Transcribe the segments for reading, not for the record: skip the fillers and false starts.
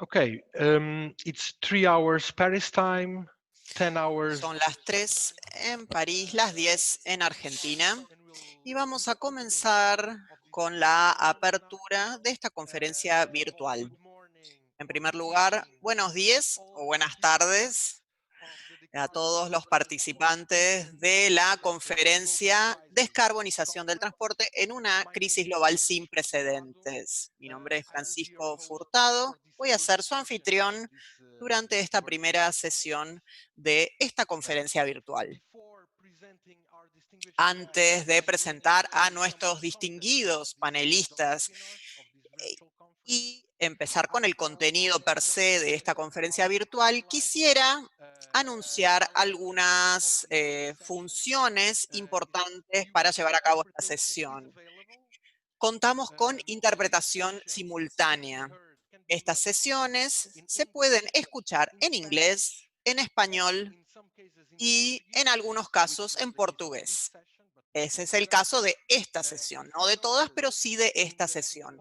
Okay, it's 3 hours Paris time, 10 hours. Son las 3 en París, las 10 en Argentina, y vamos a comenzar con la apertura de esta conferencia virtual. En primer lugar, buenos días o buenas tardes a todos los participantes de la conferencia Descarbonización del transporte en una crisis global sin precedentes. Mi nombre es Francisco Furtado, voy a ser su anfitrión durante esta primera sesión de esta conferencia virtual. Antes de presentar a nuestros distinguidos panelistas y empezar con el contenido per se de esta conferencia virtual, quisiera anunciar algunas funciones importantes para llevar a cabo esta sesión. Contamos con interpretación simultánea. Estas sesiones se pueden escuchar en inglés, en español y en algunos casos en portugués. Ese es el caso de esta sesión, no de todas, pero sí de esta sesión.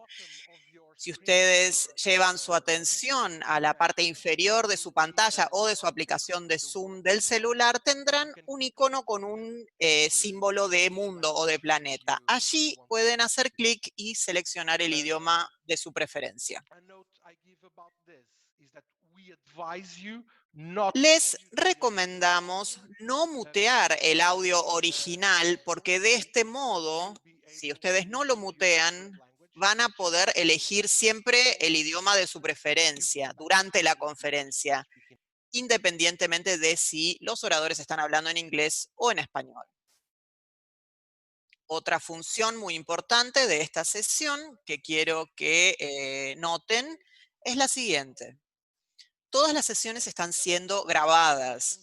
Si ustedes llevan su atención a la parte inferior de su pantalla o de su aplicación de Zoom del celular, tendrán un icono con un símbolo de mundo o de planeta. Allí pueden hacer clic y seleccionar el idioma de su preferencia. Les recomendamos no mutear el audio original porque de este modo, si ustedes no lo mutean, van a poder elegir siempre el idioma de su preferencia durante la conferencia, independientemente de si los oradores están hablando en inglés o en español. Otra función muy importante de esta sesión que quiero que noten es la siguiente. Todas las sesiones están siendo grabadas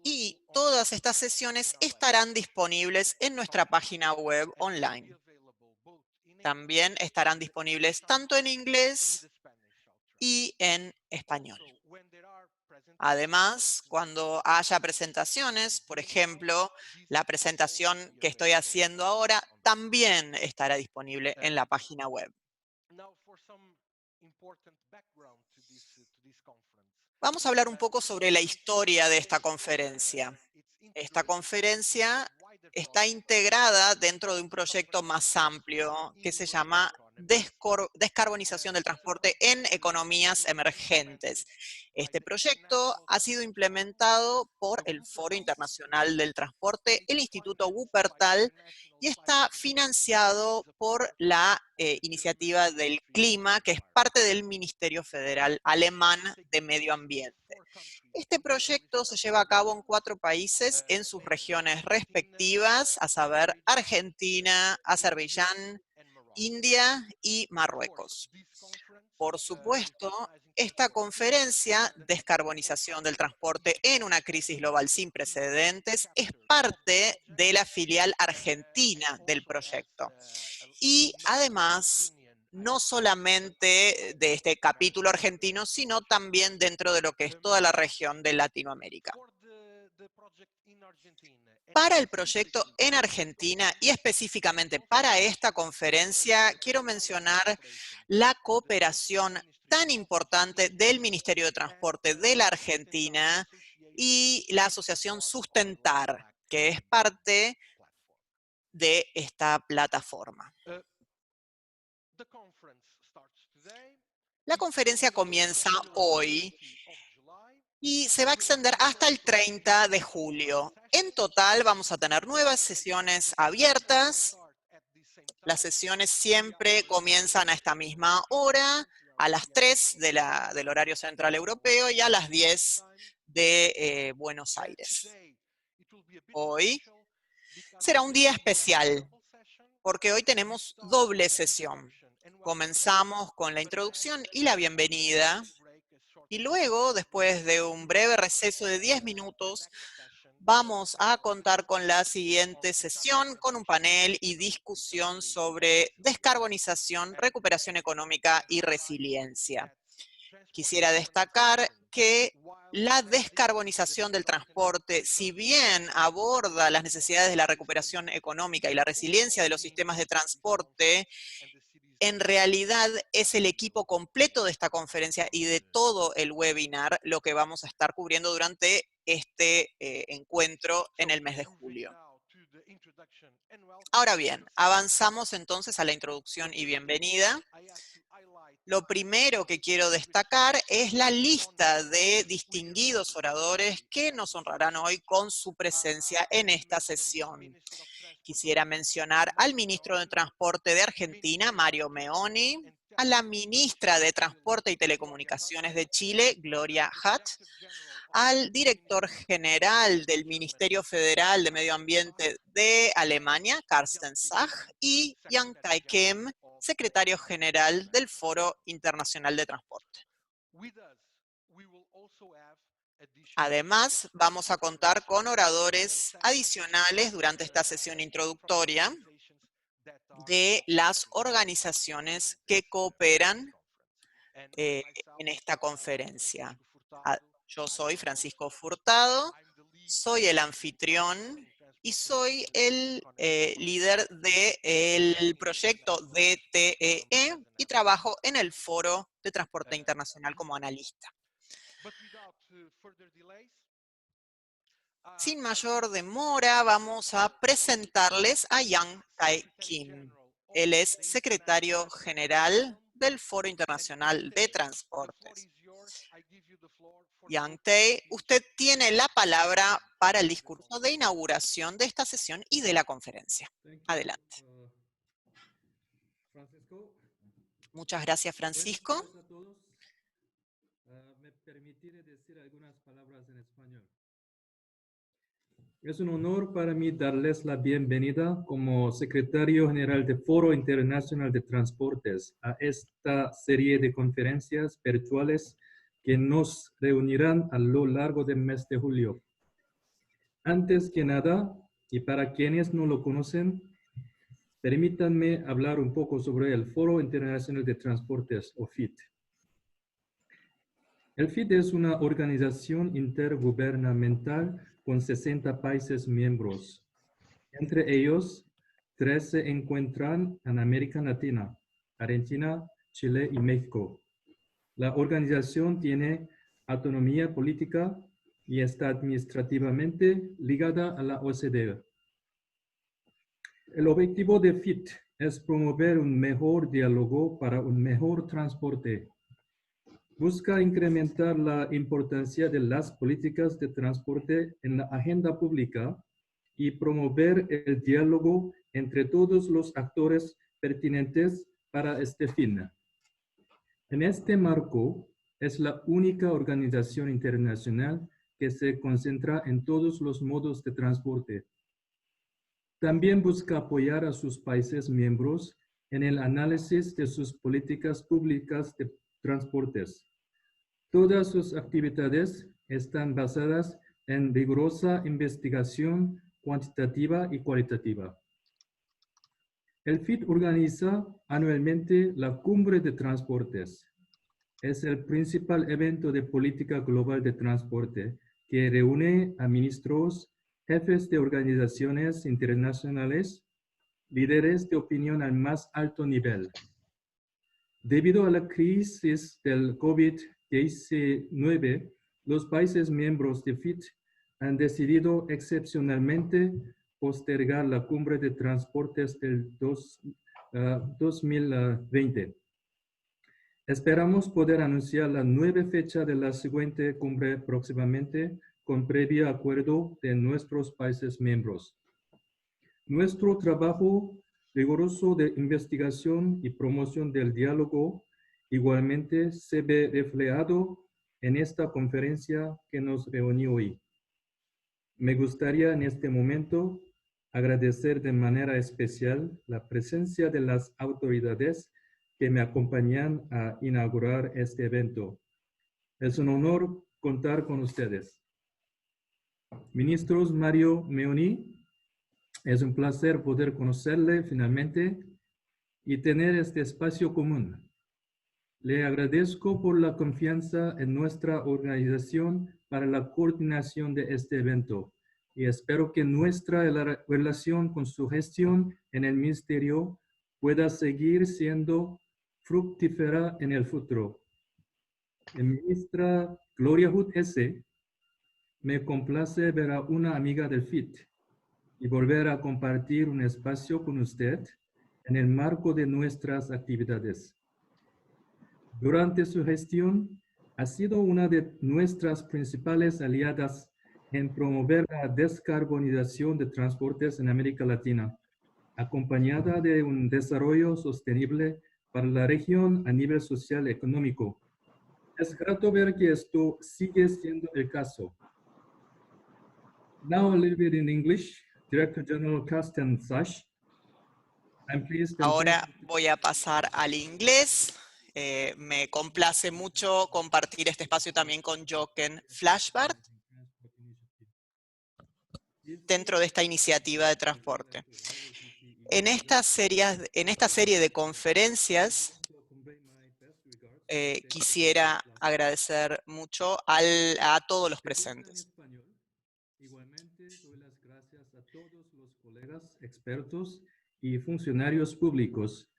y todas estas sesiones estarán disponibles en nuestra página web online. También estarán disponibles tanto en inglés y en español. Además, cuando haya presentaciones, por ejemplo, la presentación que estoy haciendo ahora también estará disponible en la página web. Vamos a hablar un poco sobre la historia de esta conferencia. Esta conferencia está integrada dentro de un proyecto más amplio que se llama Descarbonización del transporte en economías emergentes. Este proyecto ha sido implementado por el Foro Internacional del Transporte, el Instituto Wuppertal, y está financiado por la Iniciativa del Clima, que es parte del Ministerio Federal Alemán de Medio Ambiente. Este proyecto se lleva a cabo en 4 países en sus regiones respectivas, a saber, Argentina, Azerbaiyán, India y Marruecos. Por supuesto, esta conferencia, Descarbonización del transporte en una crisis global sin precedentes, es parte de la filial argentina del proyecto. Y además, no solamente de este capítulo argentino, sino también dentro de lo que es toda la región de Latinoamérica. Para el proyecto en Argentina y específicamente para esta conferencia, quiero mencionar la cooperación tan importante del Ministerio de Transporte de la Argentina y la asociación Sustentar, que es parte de esta plataforma. La conferencia comienza hoy y se va a extender hasta el 30 de julio. En total vamos a tener 9 sesiones abiertas. Las sesiones siempre comienzan a esta misma hora, a las 3 del horario central europeo y a las 10 de Buenos Aires. Hoy será un día especial porque hoy tenemos doble sesión. Comenzamos con la introducción y la bienvenida. Y luego, después de un breve receso de 10 minutos, vamos a contar con la siguiente sesión, con un panel y discusión sobre descarbonización, recuperación económica y resiliencia. Quisiera destacar que la descarbonización del transporte, si bien aborda las necesidades de la recuperación económica y la resiliencia de los sistemas de transporte, en realidad es el equipo completo de esta conferencia y de todo el webinar lo que vamos a estar cubriendo durante este encuentro en el mes de julio. Ahora bien, avanzamos entonces a la introducción y bienvenida. Lo primero que quiero destacar es la lista de distinguidos oradores que nos honrarán hoy con su presencia en esta sesión. Quisiera mencionar al ministro de Transporte de Argentina, Mario Meoni, a la ministra de Transporte y Telecomunicaciones de Chile, Gloria Hutt, al director general del Ministerio Federal de Medio Ambiente de Alemania, Carsten Sach, y Jan Tae Kim, secretario general del Foro Internacional de Transporte. Además, vamos a contar con oradores adicionales durante esta sesión introductoria de las organizaciones que cooperan en esta conferencia. Yo soy Francisco Furtado, soy el anfitrión y soy el líder del proyecto DTEE y trabajo en el Foro de Transporte Internacional como analista. Sin mayor demora, vamos a presentarles a Jan Tae Kim. Él es secretario general del Foro Internacional de Transportes. Jan Tae, usted tiene la palabra para el discurso de inauguración de esta sesión y de la conferencia. Adelante. Muchas gracias, Francisco. Buenos días a todos. Me permitiré decir algunas palabras en español. Es un honor para mí darles la bienvenida como secretario general del Foro Internacional de Transportes a esta serie de conferencias virtuales que nos reunirán a lo largo del mes de julio. Antes que nada, y para quienes no lo conocen, permítanme hablar un poco sobre el Foro Internacional de Transportes, o FIT. El FIT es una organización intergubernamental con 60 países miembros. Entre ellos, 3 se encuentran en América Latina, Argentina, Chile y México. La organización tiene autonomía política y está administrativamente ligada a la OCDE. El objetivo de FIT es promover un mejor diálogo para un mejor transporte. Busca incrementar la importancia de las políticas de transporte en la agenda pública y promover el diálogo entre todos los actores pertinentes para este fin. En este marco, es la única organización internacional que se concentra en todos los modos de transporte. También busca apoyar a sus países miembros en el análisis de sus políticas públicas de transportes. Todas sus actividades están basadas en rigurosa investigación cuantitativa y cualitativa. El FIT organiza anualmente la Cumbre de Transportes. Es el principal evento de política global de transporte que reúne a ministros, jefes de organizaciones internacionales, líderes de opinión al más alto nivel. Debido a la crisis del COVID-19, los países miembros de FIT han decidido excepcionalmente postergar la cumbre de transportes del 2020. Esperamos poder anunciar la nueva fecha de la siguiente cumbre próximamente con previo acuerdo de nuestros países miembros. Nuestro trabajo riguroso de investigación y promoción del diálogo igualmente se ve reflejado en esta conferencia que nos reunió hoy. Me gustaría en este momento agradecer de manera especial la presencia de las autoridades que me acompañan a inaugurar este evento. Es un honor contar con ustedes. Ministros Mario Meoni, es un placer poder conocerle finalmente y tener este espacio común. Le agradezco por la confianza en nuestra organización para la coordinación de este evento y espero que nuestra relación con su gestión en el Ministerio pueda seguir siendo fructífera en el futuro. La ministra Gloria Hood S. me complace ver a una amiga del FIT y volver a compartir un espacio con usted en el marco de nuestras actividades. Durante su gestión, ha sido una de nuestras principales aliadas en promover la descarbonización de transportes en América Latina, acompañada de un desarrollo sostenible para la región a nivel social y económico. Es grato ver que esto sigue siendo el caso. Now a little bit in English. Director General Carsten Sasch. I'm pleased and Ahora voy a pasar al inglés. Me complace mucho compartir este espacio también con Jochen Flashbart dentro de esta iniciativa de transporte. En esta serie de conferencias quisiera agradecer mucho a todos los presentes. Igualmente, doy las gracias a todos los colegas, expertos y funcionarios públicos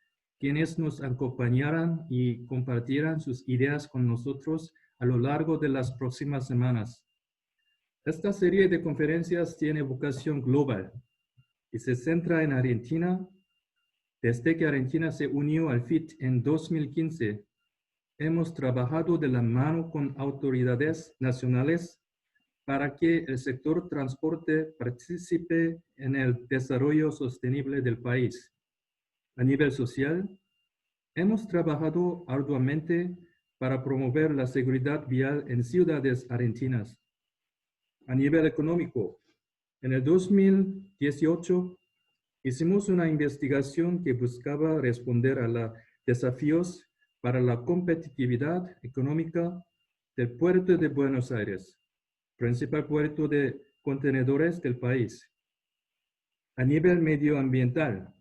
quienes nos acompañarán y compartirán sus ideas con nosotros a lo largo de las próximas semanas. Esta serie de conferencias tiene vocación global y se centra en Argentina. Desde que Argentina se unió al FIT en 2015, hemos trabajado de la mano con autoridades nacionales para que el sector transporte participe en el desarrollo sostenible del país. A nivel social, hemos trabajado arduamente para promover la seguridad vial en ciudades argentinas. A nivel económico, en el 2018 hicimos una investigación que buscaba responder a los desafíos para la competitividad económica del puerto de Buenos Aires, principal puerto de contenedores del país. A nivel medioambiental,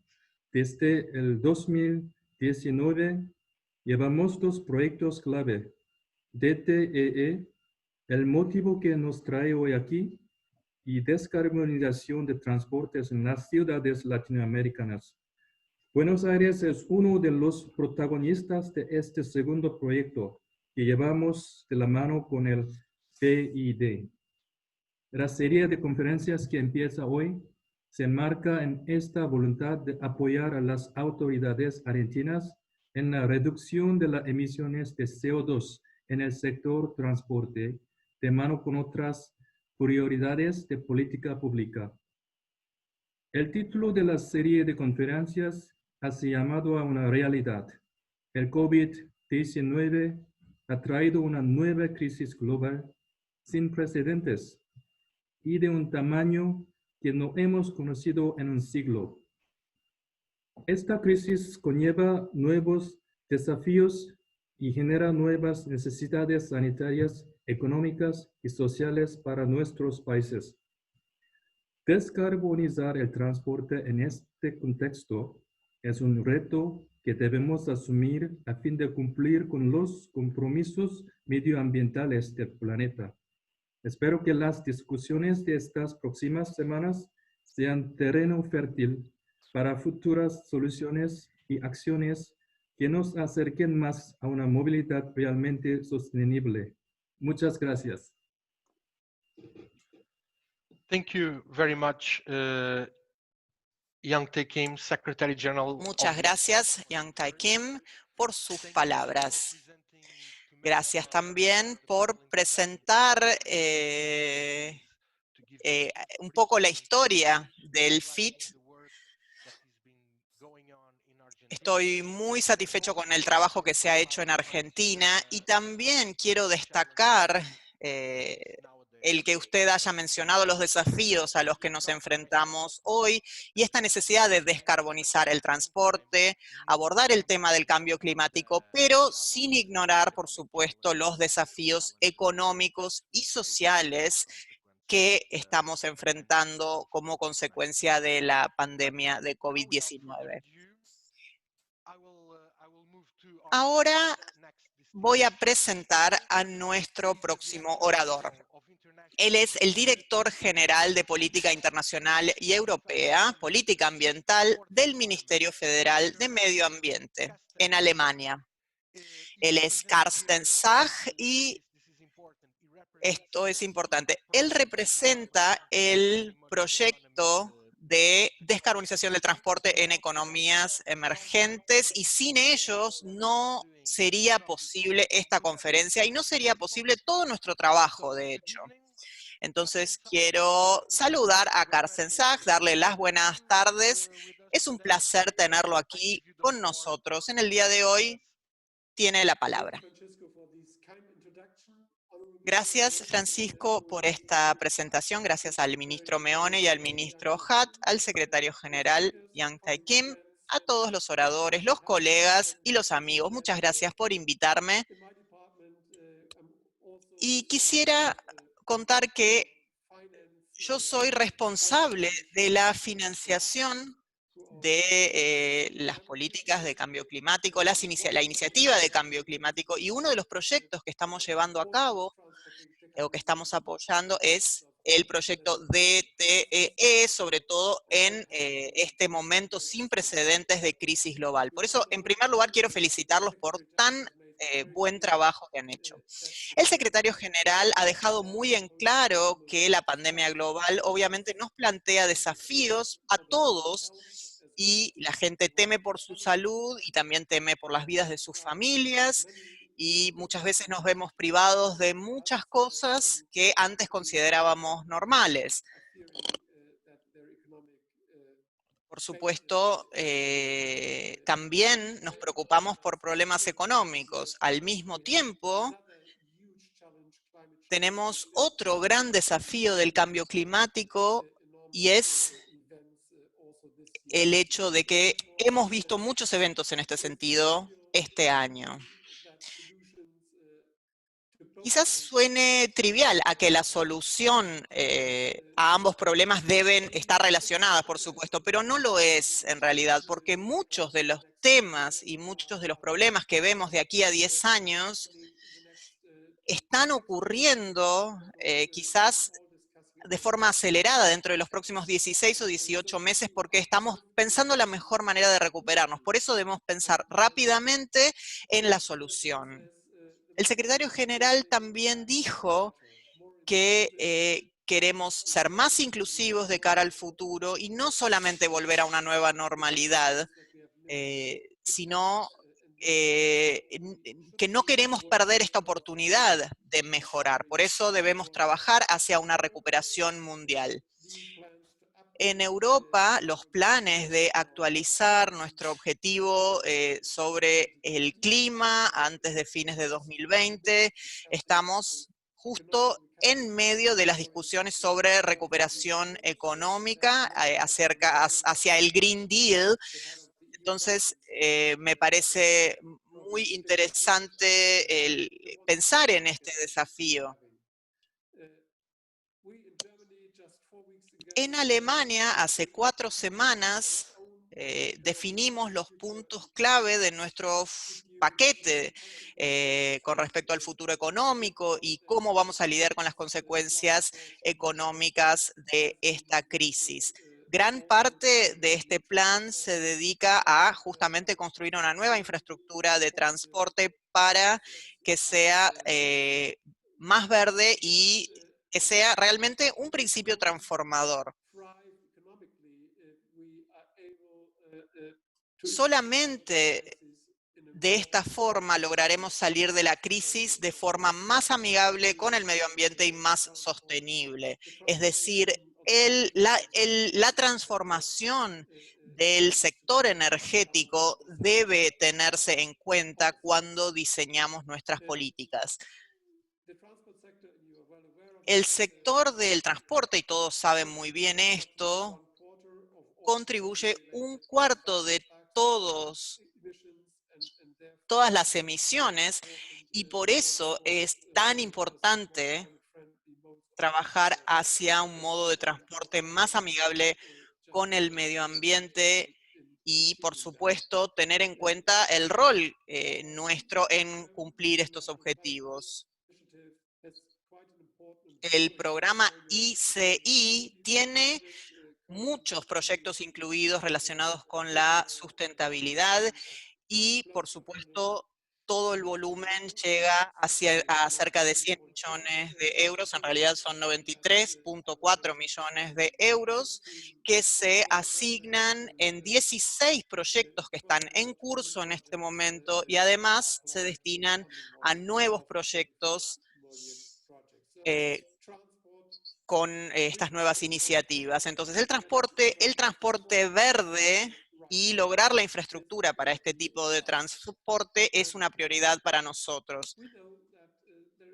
desde el 2019 llevamos dos proyectos clave, DTEE, el motivo que nos trae hoy aquí, y descarbonización de transportes en las ciudades latinoamericanas. Buenos Aires es uno de los protagonistas de este segundo proyecto que llevamos de la mano con el PID. La serie de conferencias que empieza hoy se enmarca en esta voluntad de apoyar a las autoridades argentinas en la reducción de las emisiones de CO2 en el sector transporte, de mano con otras prioridades de política pública. El título de la serie de conferencias hace llamado a una realidad. El COVID-19 ha traído una nueva crisis global sin precedentes y de un tamaño que no hemos conocido en un siglo. Esta crisis conlleva nuevos desafíos y genera nuevas necesidades sanitarias, económicas y sociales para nuestros países. Descarbonizar el transporte en este contexto es un reto que debemos asumir a fin de cumplir con los compromisos medioambientales del planeta. Espero que las discusiones de estas próximas semanas sean terreno fértil para futuras soluciones y acciones que nos acerquen más a una movilidad realmente sostenible. Muchas gracias. Thank you very much, Yang Tae Kim, Secretary General. Muchas gracias, Yang Tae Kim, por sus palabras. Gracias también por presentar un poco la historia del FIT. Estoy muy satisfecho con el trabajo que se ha hecho en Argentina y también quiero destacar el que usted haya mencionado los desafíos a los que nos enfrentamos hoy y esta necesidad de descarbonizar el transporte, abordar el tema del cambio climático, pero sin ignorar, por supuesto, los desafíos económicos y sociales que estamos enfrentando como consecuencia de la pandemia de COVID-19. Ahora voy a presentar a nuestro próximo orador. Él es el director general de Política Internacional y Europea, Política Ambiental del Ministerio Federal de Medio Ambiente en Alemania. Él es Carsten Sach y esto es importante. Él representa el proyecto de descarbonización del transporte en economías emergentes y sin ellos no sería posible esta conferencia y no sería posible todo nuestro trabajo, de hecho. Entonces quiero saludar a Carsten Sach, darle las buenas tardes. Es un placer tenerlo aquí con nosotros. En el día de hoy tiene la palabra. Gracias, Francisco, por esta presentación. Gracias al ministro Meone y al ministro Hatt, al secretario general Yang Tae Kim, a todos los oradores, los colegas y los amigos. Muchas gracias por invitarme. Y quisiera contar que yo soy responsable de la financiación de las políticas de cambio climático, la iniciativa de cambio climático, y uno de los proyectos que estamos llevando a cabo o que estamos apoyando es el proyecto DTEE, sobre todo en este momento sin precedentes de crisis global. Por eso, en primer lugar, quiero felicitarlos por tan buen trabajo que han hecho. El secretario general ha dejado muy en claro que la pandemia global obviamente nos plantea desafíos a todos y la gente teme por su salud y también teme por las vidas de sus familias y muchas veces nos vemos privados de muchas cosas que antes considerábamos normales. Por supuesto, también nos preocupamos por problemas económicos. Al mismo tiempo, tenemos otro gran desafío del cambio climático y es el hecho de que hemos visto muchos eventos en este sentido este año. Quizás suene trivial a que la solución a ambos problemas deben estar relacionadas, por supuesto, pero no lo es en realidad, porque muchos de los temas y muchos de los problemas que vemos de aquí a 10 años están ocurriendo quizás de forma acelerada dentro de los próximos 16 o 18 meses porque estamos pensando la mejor manera de recuperarnos. Por eso debemos pensar rápidamente en la solución. El secretario general también dijo que queremos ser más inclusivos de cara al futuro y no solamente volver a una nueva normalidad, sino que no queremos perder esta oportunidad de mejorar. Por eso debemos trabajar hacia una recuperación mundial. En Europa, los planes de actualizar nuestro objetivo sobre el clima antes de fines de 2020, estamos justo en medio de las discusiones sobre recuperación económica hacia el Green Deal. Entonces, me parece muy interesante el pensar en este desafío. En Alemania, hace 4 semanas, definimos los puntos clave de nuestro paquete con respecto al futuro económico y cómo vamos a lidiar con las consecuencias económicas de esta crisis. Gran parte de este plan se dedica a justamente construir una nueva infraestructura de transporte para que sea más verde y que sea realmente un principio transformador. Solamente de esta forma lograremos salir de la crisis de forma más amigable con el medio ambiente y más sostenible. Es decir, la transformación del sector energético debe tenerse en cuenta cuando diseñamos nuestras políticas. El sector del transporte, y todos saben muy bien esto, contribuye 1/4 de todas las emisiones y por eso es tan importante trabajar hacia un modo de transporte más amigable con el medio ambiente y, por supuesto, tener en cuenta el rol nuestro en cumplir estos objetivos. el programa ICI tiene muchos proyectos incluidos relacionados con la sustentabilidad y, por supuesto, todo el volumen llega a cerca de 100 millones de euros, en realidad son 93,4 millones de euros, que se asignan en 16 proyectos que están en curso en este momento y además se destinan a nuevos proyectos con estas nuevas iniciativas. Entonces, el transporte verde y lograr la infraestructura para este tipo de transporte es una prioridad para nosotros.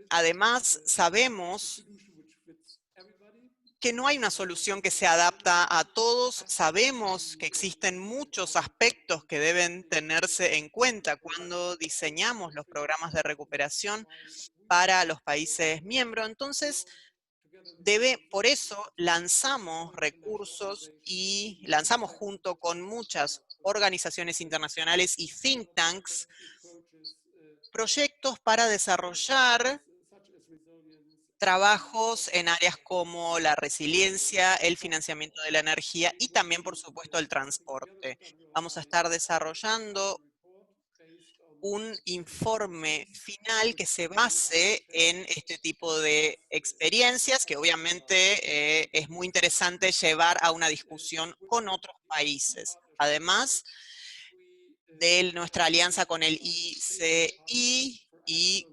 Además, sabemos que no hay una solución que se adapta a todos. Sabemos que existen muchos aspectos que deben tenerse en cuenta cuando diseñamos los programas de recuperación para los países miembros. Entonces, por eso lanzamos recursos y lanzamos junto con muchas organizaciones internacionales y think tanks proyectos para desarrollar trabajos en áreas como la resiliencia, el financiamiento de la energía y también, por supuesto, el transporte. Vamos a estar desarrollando un informe final que se base en este tipo de experiencias, que obviamente es muy interesante llevar a una discusión con otros países. Además de nuestra alianza con el ICI y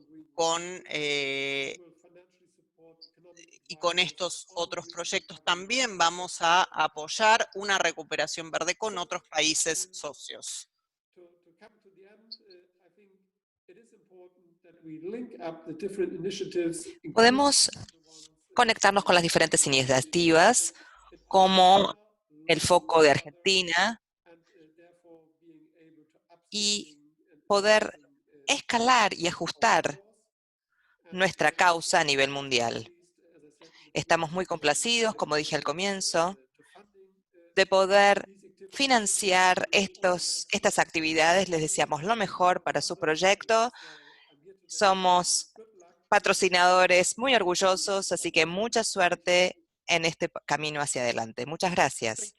con estos otros proyectos también vamos a apoyar una recuperación verde con otros países socios. Podemos conectarnos con las diferentes iniciativas, como el foco de Argentina, y poder escalar y ajustar nuestra causa a nivel mundial. Estamos muy complacidos, como dije al comienzo, de poder financiar estas actividades. Les deseamos lo mejor para su proyecto. Somos patrocinadores muy orgullosos, así que mucha suerte en este camino hacia adelante. Muchas gracias.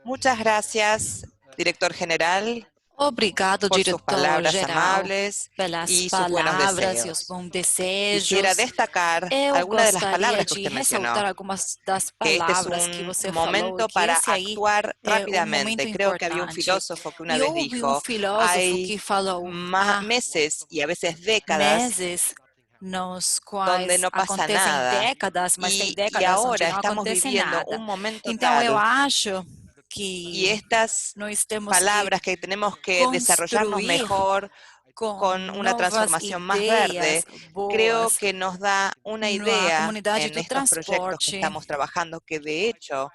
Muchas gracias, director general, Obrigado, por sus diretor palabras geral, amables pelas y sus buenos palavras e os deseos. bons Quisiera desejos. destacar Eu algunas de las gostaria palabras que de usted mencionó, ressaltar algumas das que este es palavras que un você falou, momento que para esse aí actuar é um momento rápidamente. Creo que había un importante. filósofo que una E vez houve um dijo, filósofo hay que falou há meses y a veces décadas meses nos donde quais no pasa acontecem nada. décadas, mas tem Y décadas onde ahora não estamos acontece viviendo nada. un momento Então, eu tal, acho y que estas nós temos que palabras que tenemos que desarrollarnos construir mejor com con una novas transformación más ideias verde, creo boas que nos da una na idea comunidade en do estos proyectos que transporte, estamos trabajando, que de hecho,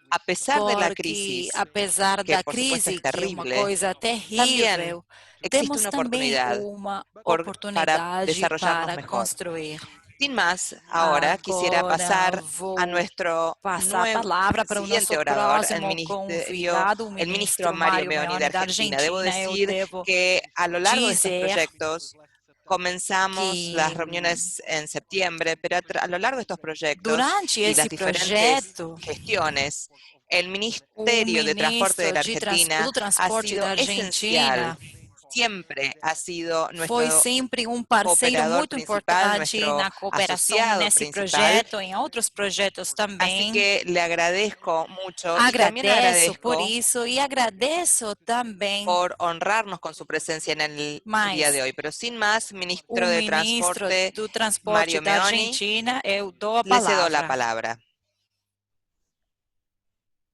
a pesar de la porque crisis, apesar que da por supuesto es crise, que é uma terrible, coisa también terrível, existe temos una também oportunidad uma para oportunidade desarrollarnos para mejor. construir. Sin más, ahora quisiera Agora pasar a vou nuestro passar a palavra para o siguiente nosso orador, próximo convidado, o el ministro ministro Mario Mário Meoni de Meoni, da Argentina. Debo Argentina. Eu decir devo que a lo largo de estos dizer proyectos comenzamos las que reuniones en septiembre, pero a lo largo de estos proyectos durante y las esse diferentes projeto, gestiones, el o Ministerio de Transporte de ministro la Argentina do ha Transporte sido da esencial. Argentina Siempre ha sido foi nuestro sempre um parceiro cooperador muito principal, importante nuestro na cooperação asociado nesse principal. projeto, em outros projetos Así também. que le agradezco mucho y también Agradeço por agradezco isso e agradeço também, por honrarnos con su presencia en el día de mas hoy. Pero sin más, o ministro de ministro Transporte do Transporte Mario da Meoni, Argentina, eu dou a le cedo la palavra. palabra.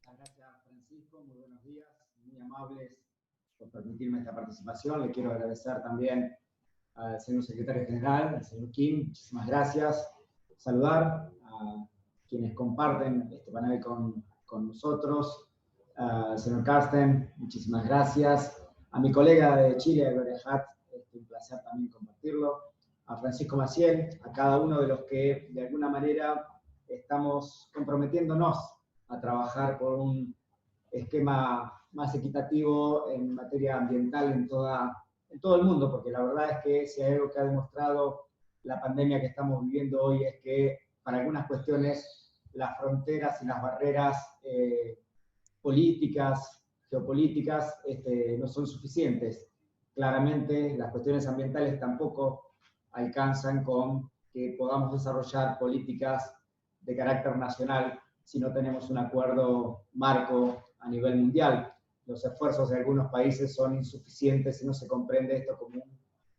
Gracias, Francisco. Muy buenos días. Muy amables por permitirme esta participación. Le quiero agradecer también al señor secretario general, al señor Kim. Muchísimas gracias. Saludar a quienes comparten este panel con nosotros. Al señor Carsten, muchísimas gracias. A mi colega de Chile, Gloria Hatt, un placer también compartirlo. A Francisco Maciel, a cada uno de los que de alguna manera estamos comprometiéndonos a trabajar por un esquema más equitativo en materia ambiental en todo el mundo, porque la verdad es que si hay algo que ha demostrado la pandemia que estamos viviendo hoy es que para algunas cuestiones las fronteras y las barreras políticas, geopolíticas, no son suficientes. Claramente las cuestiones ambientales tampoco alcanzan con que podamos desarrollar políticas de carácter nacional si no tenemos un acuerdo marco a nivel mundial. Los esfuerzos de algunos países son insuficientes si no se comprende esto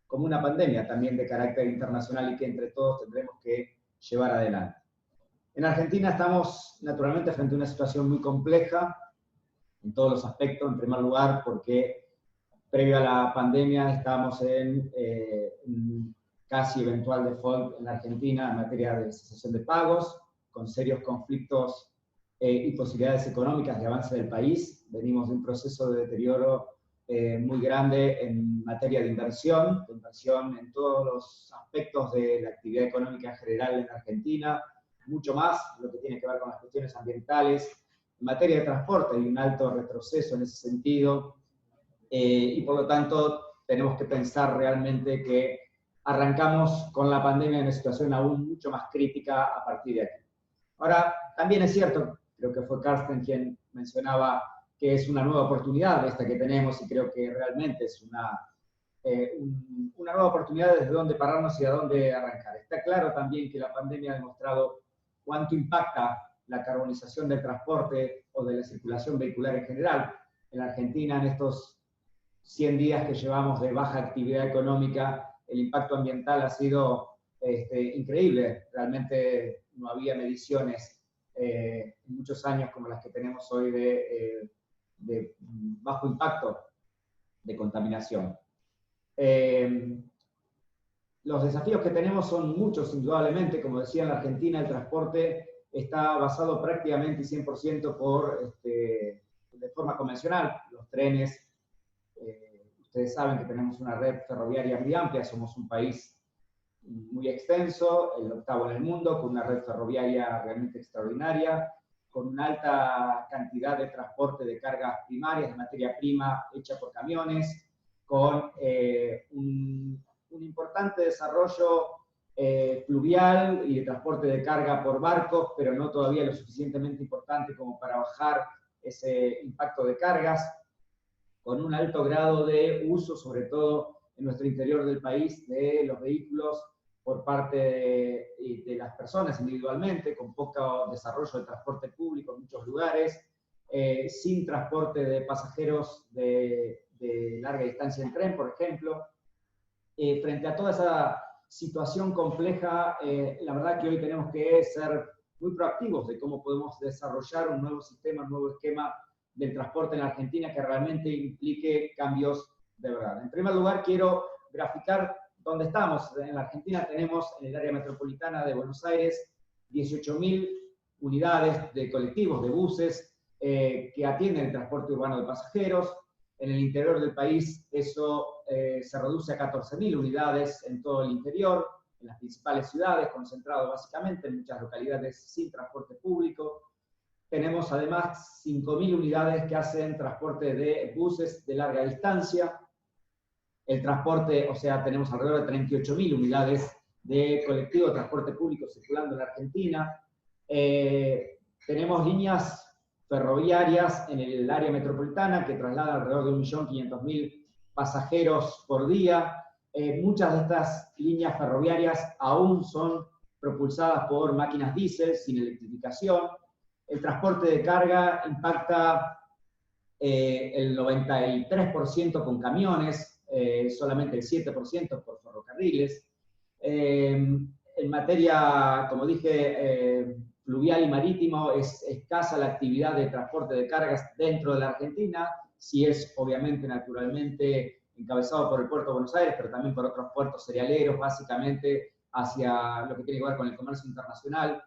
como una pandemia también de carácter internacional y que entre todos tendremos que llevar adelante. En Argentina estamos naturalmente frente a una situación muy compleja en todos los aspectos, en primer lugar porque previo a la pandemia estábamos en casi eventual default en la Argentina en materia de cesación de pagos, con serios conflictos y posibilidades económicas de avance del país. Venimos de un proceso de deterioro muy grande en materia de inversión en todos los aspectos de la actividad económica en general en Argentina, mucho más lo que tiene que ver con las cuestiones ambientales. En materia de transporte hay un alto retroceso en ese sentido, y por lo tanto tenemos que pensar realmente que arrancamos con la pandemia en una situación aún mucho más crítica a partir de aquí. Ahora, también es cierto, creo que fue Carsten quien mencionaba que es una nueva oportunidad esta que tenemos, y creo que realmente es una nueva oportunidad desde dónde pararnos y a dónde arrancar. Está claro también que la pandemia ha demostrado cuánto impacta la carbonización del transporte o de la circulación vehicular en general. En la Argentina, en estos 100 días que llevamos de baja actividad económica, el impacto ambiental ha sido increíble. Realmente no había mediciones en muchos años como las que tenemos hoy de bajo impacto de contaminación. Los desafíos que tenemos son muchos, indudablemente. Como decía, en la Argentina el transporte está basado prácticamente 100% de forma convencional. Los trenes, ustedes saben que tenemos una red ferroviaria muy amplia, somos un país muy extenso, el octavo en el mundo, con una red ferroviaria realmente extraordinaria, con una alta cantidad de transporte de cargas primarias, de materia prima hecha por camiones, con un importante desarrollo fluvial y de transporte de carga por barcos, pero no todavía lo suficientemente importante como para bajar ese impacto de cargas, con un alto grado de uso, sobre todo en nuestro interior del país, de los vehículos por parte de las personas individualmente, con poco desarrollo de transporte público en muchos lugares, sin transporte de pasajeros de larga distancia en tren, por ejemplo. Frente a toda esa situación compleja, la verdad que hoy tenemos que ser muy proactivos de cómo podemos desarrollar un nuevo sistema, un nuevo esquema del transporte en la Argentina que realmente implique cambios de verdad. En primer lugar, quiero graficar dónde estamos. En la Argentina tenemos en el área metropolitana de Buenos Aires 18.000 unidades de colectivos, de buses, que atienden el transporte urbano de pasajeros. En el interior del país eso se reduce a 14.000 unidades en todo el interior, en las principales ciudades, concentrado básicamente en muchas localidades sin transporte público. Tenemos además 5.000 unidades que hacen transporte de buses de larga distancia. El transporte, o sea, tenemos alrededor de 38.000 unidades de colectivo de transporte público circulando en la Argentina. Tenemos líneas ferroviarias en el área metropolitana que trasladan alrededor de 1.500.000 pasajeros por día. Muchas de estas líneas ferroviarias aún son propulsadas por máquinas diésel, sin electrificación. El transporte de carga impacta el 93% con camiones, solamente el 7% por ferrocarriles. En materia, como dije, fluvial y marítimo, es escasa la actividad de transporte de cargas dentro de la Argentina, si es obviamente, naturalmente, encabezado por el puerto de Buenos Aires, pero también por otros puertos cerealeros, básicamente hacia lo que tiene que ver con el comercio internacional,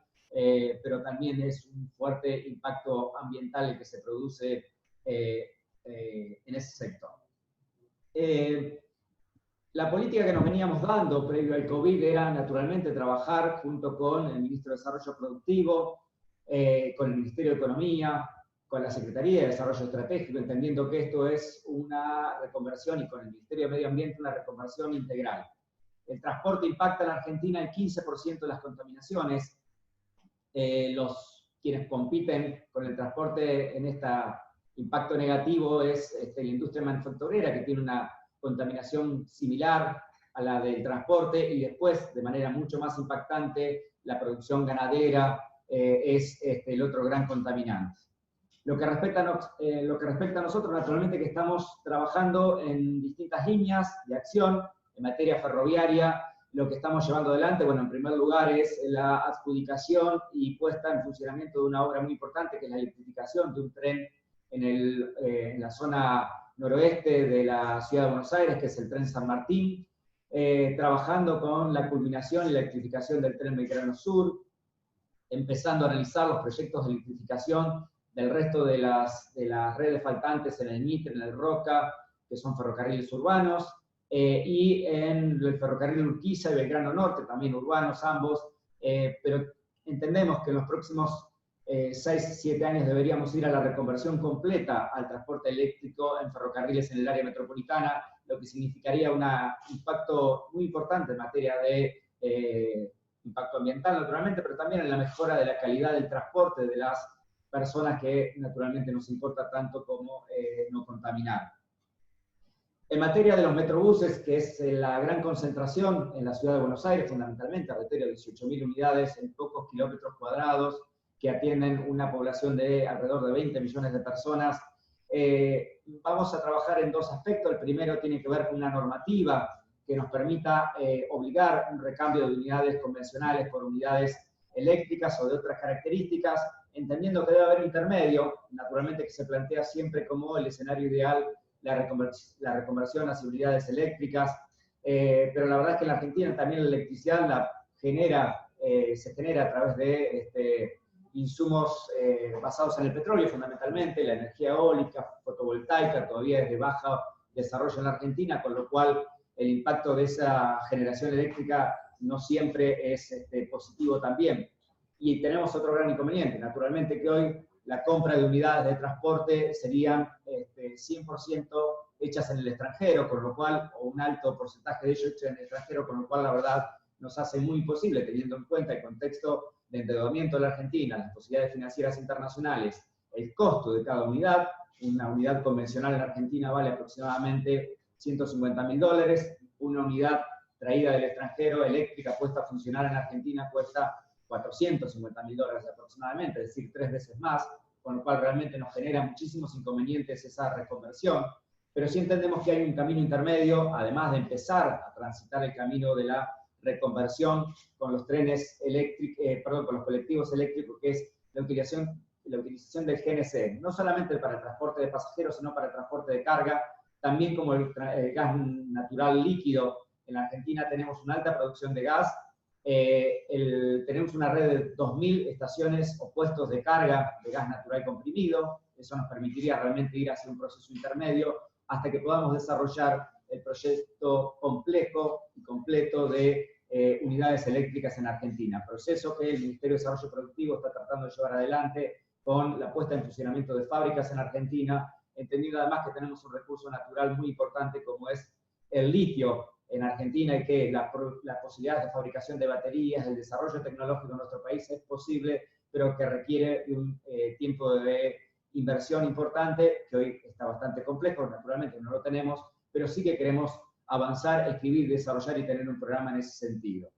pero también es un fuerte impacto ambiental el que se produce en ese sector. La política que nos veníamos dando previo al COVID era naturalmente trabajar junto con el Ministro de Desarrollo Productivo, con el Ministerio de Economía, con la Secretaría de Desarrollo Estratégico, entendiendo que esto es una reconversión, y con el Ministerio de Medio Ambiente una reconversión integral. el transporte impacta en Argentina el 15% de las contaminaciones. Quienes compiten con el transporte en este impacto negativo es la industria manufacturera, que tiene una contaminación similar a la del transporte, y después, de manera mucho más impactante, la producción ganadera es el otro gran contaminante. Lo que respecta a nosotros, naturalmente que estamos trabajando en distintas líneas de acción en materia ferroviaria. Lo que estamos llevando adelante, bueno, en primer lugar es la adjudicación y puesta en funcionamiento de una obra muy importante, que es la electrificación de un tren en la zona noroeste de la ciudad de Buenos Aires, que es el tren San Martín, trabajando con la culminación y la electrificación del tren Mediterráneo Sur, empezando a analizar los proyectos de electrificación del resto de las redes faltantes en el Mitre, en el Roca, que son ferrocarriles urbanos, y en el ferrocarril Urquiza y Belgrano Norte, también urbanos ambos, pero entendemos que en los próximos 6-7 años deberíamos ir a la reconversión completa al transporte eléctrico en ferrocarriles en el área metropolitana, lo que significaría un impacto muy importante en materia de impacto ambiental, naturalmente, pero también en la mejora de la calidad del transporte de las personas, que naturalmente nos importa tanto como no contaminar. En materia de los metrobuses, que es la gran concentración en la ciudad de Buenos Aires, fundamentalmente, reitero, 18.000 unidades en pocos kilómetros cuadrados, que atienden una población de alrededor de 20 millones de personas. Vamos a trabajar en dos aspectos. El primero tiene que ver con una normativa que nos permita obligar un recambio de unidades convencionales por unidades eléctricas o de otras características, entendiendo que debe haber intermedio, naturalmente que se plantea siempre como el escenario ideal la reconversión hacia unidades eléctricas, pero la verdad es que en la Argentina también la electricidad se genera a través de insumos basados en el petróleo fundamentalmente, la energía eólica, fotovoltaica, todavía es de bajo desarrollo en la Argentina, con lo cual el impacto de esa generación eléctrica no siempre es positivo también. Y tenemos otro gran inconveniente, naturalmente que hoy la compra de unidades de transporte serían 100% hechas en el extranjero, con lo cual, o un alto porcentaje de ellos hechos en el extranjero, con lo cual la verdad nos hace muy imposible, teniendo en cuenta el contexto de endeudamiento de la Argentina, las posibilidades financieras internacionales, el costo de cada unidad. Una unidad convencional en Argentina vale aproximadamente $150.000, una unidad traída del extranjero, eléctrica, puesta a funcionar en Argentina, cuesta $450.000 aproximadamente, es decir, 3 veces más, con lo cual realmente nos genera muchísimos inconvenientes esa reconversión, pero sí entendemos que hay un camino intermedio, además de empezar a transitar el camino de la reconversión con los trenes eléctricos, con los colectivos eléctricos, que es la utilización del GNC, no solamente para el transporte de pasajeros, sino para el transporte de carga, también como el gas natural líquido. En la Argentina tenemos una alta producción de gas, tenemos una red de 2.000 estaciones o puestos de carga de gas natural comprimido. Eso nos permitiría realmente ir hacia un proceso intermedio hasta que podamos desarrollar el proyecto complejo y completo de unidades eléctricas en Argentina, proceso que el Ministerio de Desarrollo Productivo está tratando de llevar adelante con la puesta en funcionamiento de fábricas en Argentina, entendiendo además que tenemos un recurso natural muy importante como es el litio en Argentina, y que la posibilidad de fabricación de baterías, el desarrollo tecnológico en nuestro país es posible, pero que requiere de un tiempo de inversión importante, que hoy está bastante complejo, naturalmente no lo tenemos, pero sí que queremos avanzar, escribir, desarrollar y tener un programa en ese sentido.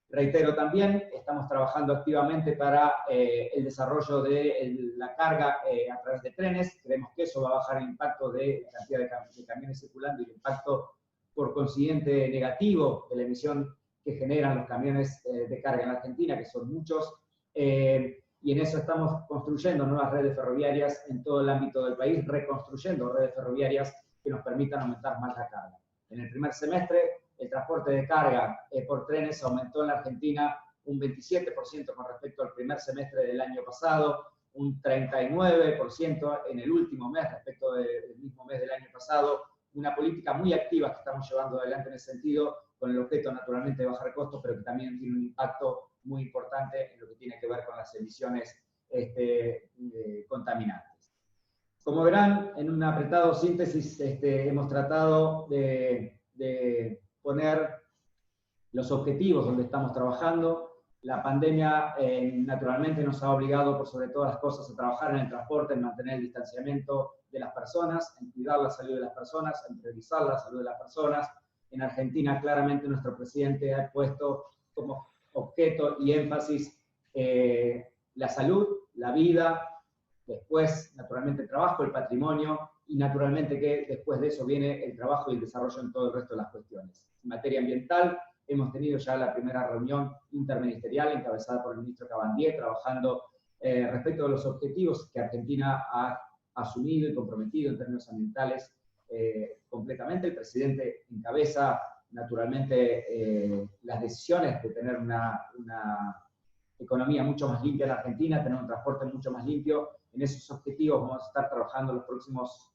Reitero también, estamos trabajando activamente para el desarrollo de la carga a través de trenes. Creemos que eso va a bajar el impacto de la cantidad de camiones circulando y el impacto por consiguiente negativo de la emisión que generan los camiones de carga en la Argentina, que son muchos, y en eso estamos construyendo nuevas redes ferroviarias en todo el ámbito del país, reconstruyendo redes ferroviarias que nos permitan aumentar más la carga. En el primer semestre, el transporte de carga por trenes aumentó en la Argentina un 27% con respecto al primer semestre del año pasado, un 39% en el último mes respecto del mismo mes del año pasado. Una política muy activa que estamos llevando adelante en ese sentido, con el objeto naturalmente de bajar costos, pero que también tiene un impacto muy importante en lo que tiene que ver con las emisiones contaminantes. Como verán, en un apretado síntesis hemos tratado de poner los objetivos donde estamos trabajando. La pandemia naturalmente nos ha obligado, por sobre todas las cosas, a trabajar en el transporte, en mantener el distanciamiento de las personas, en cuidar la salud de las personas, en priorizar la salud de las personas. En Argentina, claramente, nuestro presidente ha puesto como objeto y énfasis la salud, la vida, después, naturalmente, el trabajo, el patrimonio, y naturalmente que después de eso viene el trabajo y el desarrollo en todo el resto de las cuestiones. En materia ambiental, hemos tenido ya la primera reunión interministerial encabezada por el ministro Cabandier, trabajando respecto a los objetivos que Argentina ha asumido y comprometido en términos ambientales completamente. El presidente encabeza, naturalmente, las decisiones de tener una economía mucho más limpia en Argentina, tener un transporte mucho más limpio. En esos objetivos vamos a estar trabajando los próximos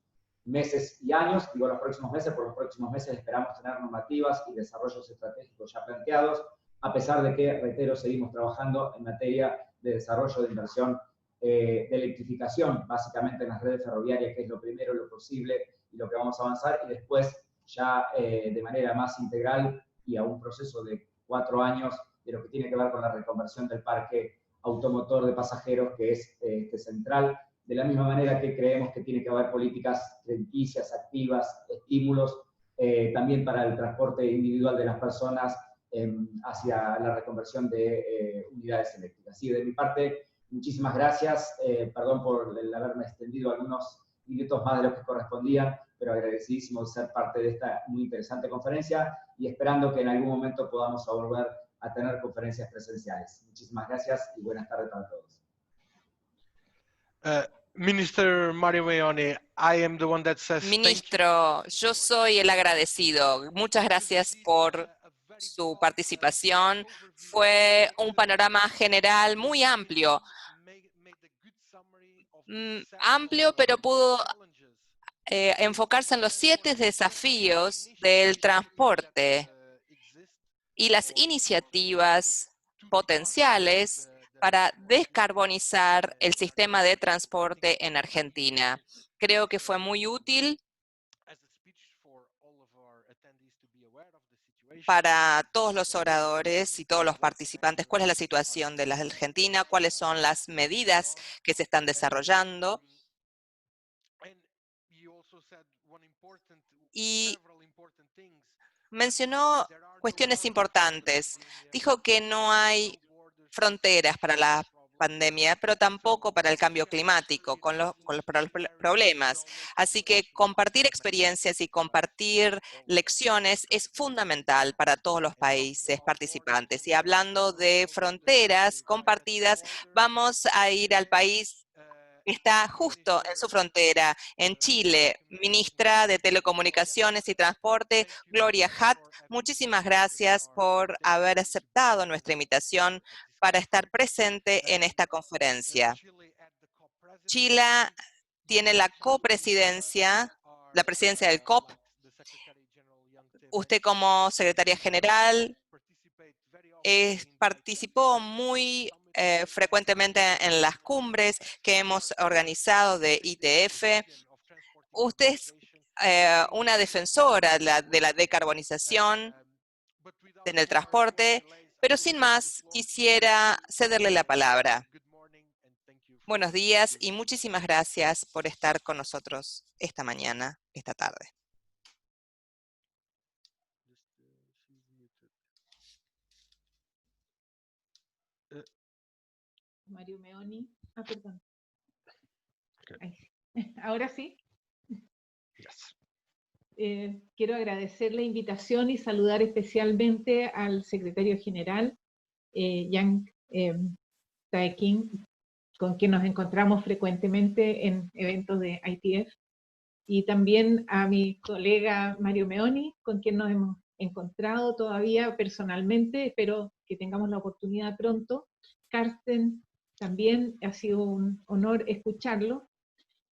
meses y años. Digo los próximos meses, por los próximos meses esperamos tener normativas y desarrollos estratégicos ya planteados, a pesar de que, reitero, seguimos trabajando en materia de desarrollo de inversión de electrificación, básicamente en las redes ferroviarias, que es lo primero, lo posible y lo que vamos a avanzar, y después ya de manera más integral y a un proceso de 4 años de lo que tiene que ver con la reconversión del parque automotor de pasajeros, que es central, de la misma manera que creemos que tiene que haber políticas crediticias, activas, estímulos, también para el transporte individual de las personas hacia la reconversión de unidades eléctricas. Y de mi parte, muchísimas gracias, perdón por el haberme extendido algunos minutos más de lo que correspondían, pero agradecidísimo de ser parte de esta muy interesante conferencia y esperando que en algún momento podamos volver a tener conferencias presenciales. Muchísimas gracias y buenas tardes para todos. Minister Mario Meoni, I am the one that says thank you. Ministro, yo soy el agradecido. Muchas gracias por su participación. Fue un panorama general muy amplio. Amplio, pero pudo enfocarse en los 7 desafíos del transporte y las iniciativas potenciales para descarbonizar el sistema de transporte en Argentina. Creo que fue muy útil para todos los oradores y todos los participantes cuál es la situación de la Argentina, cuáles son las medidas que se están desarrollando. Y mencionó cuestiones importantes. Dijo que no hay fronteras para la pandemia, pero tampoco para el cambio climático, con los problemas. Así que compartir experiencias y compartir lecciones es fundamental para todos los países participantes. Y hablando de fronteras compartidas, vamos a ir al país que está justo en su frontera, en Chile. Ministra de Telecomunicaciones y Transporte, Gloria Hutt, muchísimas gracias por haber aceptado nuestra invitación para estar presente en esta conferencia. Chile tiene la copresidencia, la presidencia del COP. Usted como secretaria general participó muy frecuentemente en las cumbres que hemos organizado de ITF. Usted es una defensora de la decarbonización en el transporte, pero sin más, quisiera cederle la palabra. Buenos días y muchísimas gracias por estar con nosotros esta mañana, esta tarde. Mario Meoni. Perdón. Ahora sí. Quiero agradecer la invitación y saludar especialmente al secretario general, Yang Tae-Kim, con quien nos encontramos frecuentemente en eventos de ITF, y también a mi colega Mario Meoni, con quien nos hemos encontrado todavía personalmente, espero que tengamos la oportunidad pronto. Carsten, también ha sido un honor escucharlo.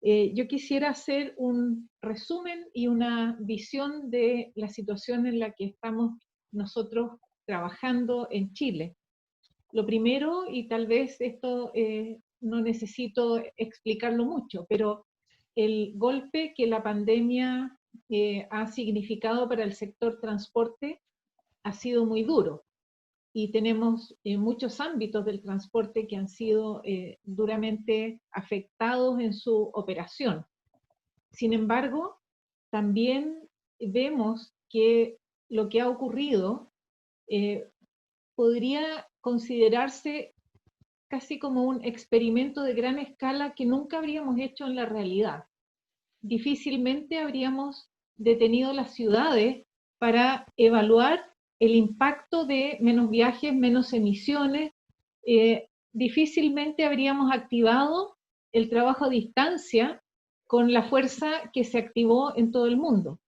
Yo quisiera hacer un resumen y una visión de la situación en la que estamos nosotros trabajando en Chile. Lo primero, y tal vez esto no necesito explicarlo mucho, pero el golpe que la pandemia ha significado para el sector transporte ha sido muy duro y tenemos muchos ámbitos del transporte que han sido duramente afectados en su operación. Sin embargo, también vemos que lo que ha ocurrido podría considerarse casi como un experimento de gran escala que nunca habríamos hecho en la realidad. Difícilmente habríamos detenido las ciudades para evaluar el impacto de menos viajes, menos emisiones. Difícilmente habríamos activado el trabajo a distancia con la fuerza que se activó en todo el mundo.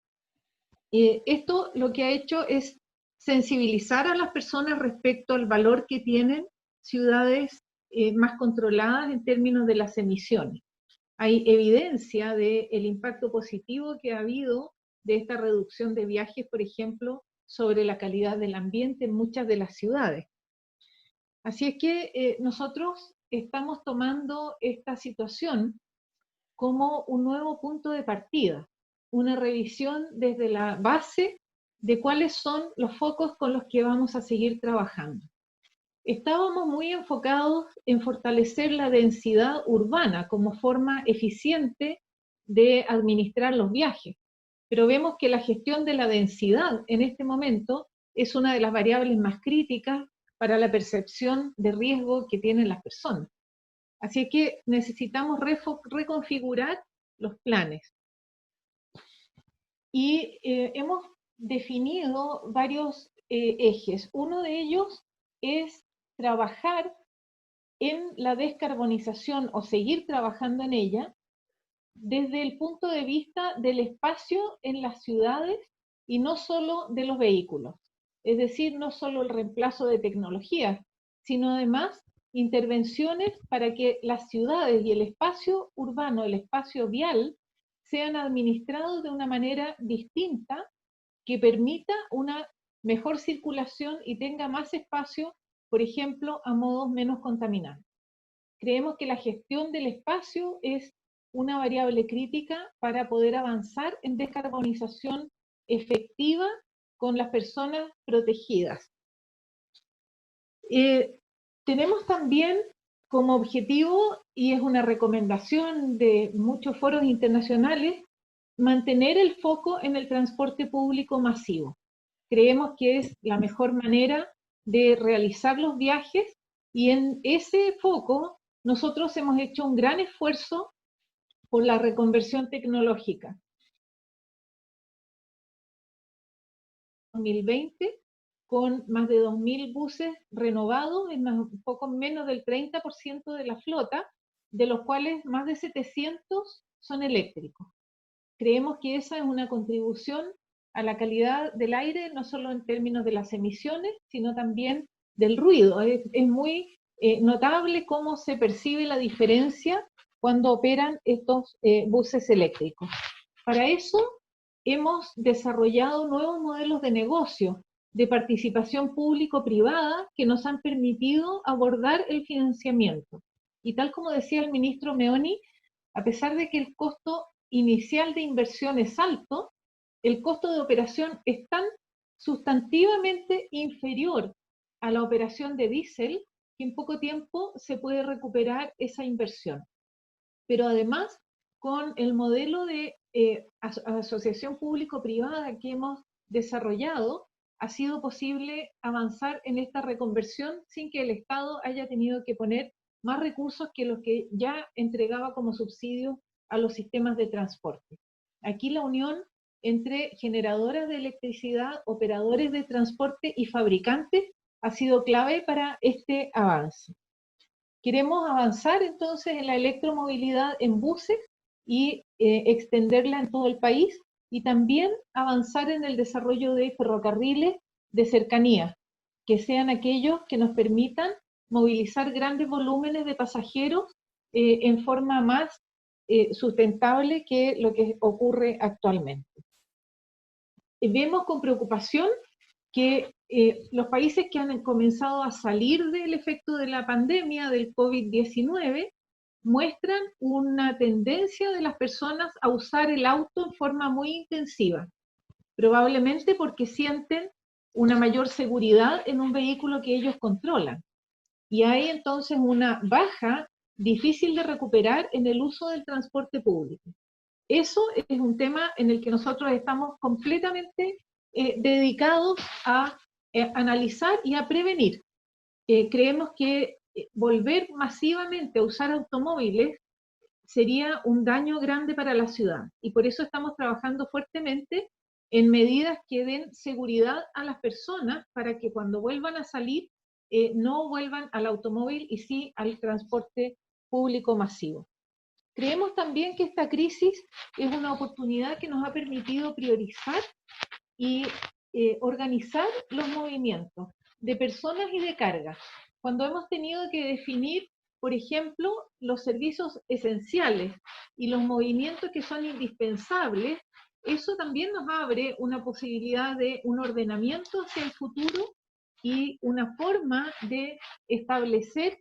Esto lo que ha hecho es sensibilizar a las personas respecto al valor que tienen ciudades más controladas en términos de las emisiones. Hay evidencia del impacto positivo que ha habido de esta reducción de viajes, por ejemplo, sobre la calidad del ambiente en muchas de las ciudades. Así es que nosotros estamos tomando esta situación como un nuevo punto de partida, una revisión desde la base de cuáles son los focos con los que vamos a seguir trabajando. Estábamos muy enfocados en fortalecer la densidad urbana como forma eficiente de administrar los viajes, pero vemos que la gestión de la densidad en este momento es una de las variables más críticas para la percepción de riesgo que tienen las personas. Así que necesitamos reconfigurar los planes. Y hemos definido varios ejes. Uno de ellos es trabajar en la descarbonización o seguir trabajando en ella desde el punto de vista del espacio en las ciudades y no solo de los vehículos. Es decir, no solo el reemplazo de tecnologías, sino además intervenciones para que las ciudades y el espacio urbano, el espacio vial, sean administrados de una manera distinta que permita una mejor circulación y tenga más espacio, por ejemplo, a modos menos contaminantes. Creemos que la gestión del espacio es una variable crítica para poder avanzar en descarbonización efectiva con las personas protegidas. Tenemos también como objetivo, y es una recomendación de muchos foros internacionales, mantener el foco en el transporte público masivo. Creemos que es la mejor manera de realizar los viajes y en ese foco nosotros hemos hecho un gran esfuerzo por la reconversión tecnológica. 2020, con más de 2.000 buses renovados, en un poco menos del 30% de la flota, de los cuales más de 700 son eléctricos. Creemos que esa es una contribución a la calidad del aire, no solo en términos de las emisiones, sino también del ruido. Es muy notable cómo se percibe la diferencia cuando operan estos buses eléctricos. Para eso hemos desarrollado nuevos modelos de negocio, de participación público-privada que nos han permitido abordar el financiamiento. Y tal como decía el ministro Meoni, a pesar de que el costo inicial de inversión es alto, el costo de operación es tan sustantivamente inferior a la operación de diésel que en poco tiempo se puede recuperar esa inversión. Pero además, con el modelo de asociación público-privada que hemos desarrollado, ha sido posible avanzar en esta reconversión sin que el Estado haya tenido que poner más recursos que los que ya entregaba como subsidio a los sistemas de transporte. Aquí la unión entre generadoras de electricidad, operadores de transporte y fabricantes ha sido clave para este avance. Queremos avanzar entonces en la electromovilidad en buses y extenderla en todo el país, y también avanzar en el desarrollo de ferrocarriles de cercanía, que sean aquellos que nos permitan movilizar grandes volúmenes de pasajeros en forma más sustentable que lo que ocurre actualmente. Vemos con preocupación que los países que han comenzado a salir del efecto de la pandemia del COVID-19 muestran una tendencia de las personas a usar el auto en forma muy intensiva, probablemente porque sienten una mayor seguridad en un vehículo que ellos controlan. Y hay entonces una baja difícil de recuperar en el uso del transporte público. Eso es un tema en el que nosotros estamos completamente dedicados a analizar y a prevenir. Creemos que volver masivamente a usar automóviles sería un daño grande para la ciudad, y por eso estamos trabajando fuertemente en medidas que den seguridad a las personas para que cuando vuelvan a salir no vuelvan al automóvil y sí al transporte público masivo. Creemos también que esta crisis es una oportunidad que nos ha permitido priorizar y organizar los movimientos de personas y de carga. Cuando hemos tenido que definir, por ejemplo, los servicios esenciales y los movimientos que son indispensables, eso también nos abre una posibilidad de un ordenamiento hacia el futuro y una forma de establecer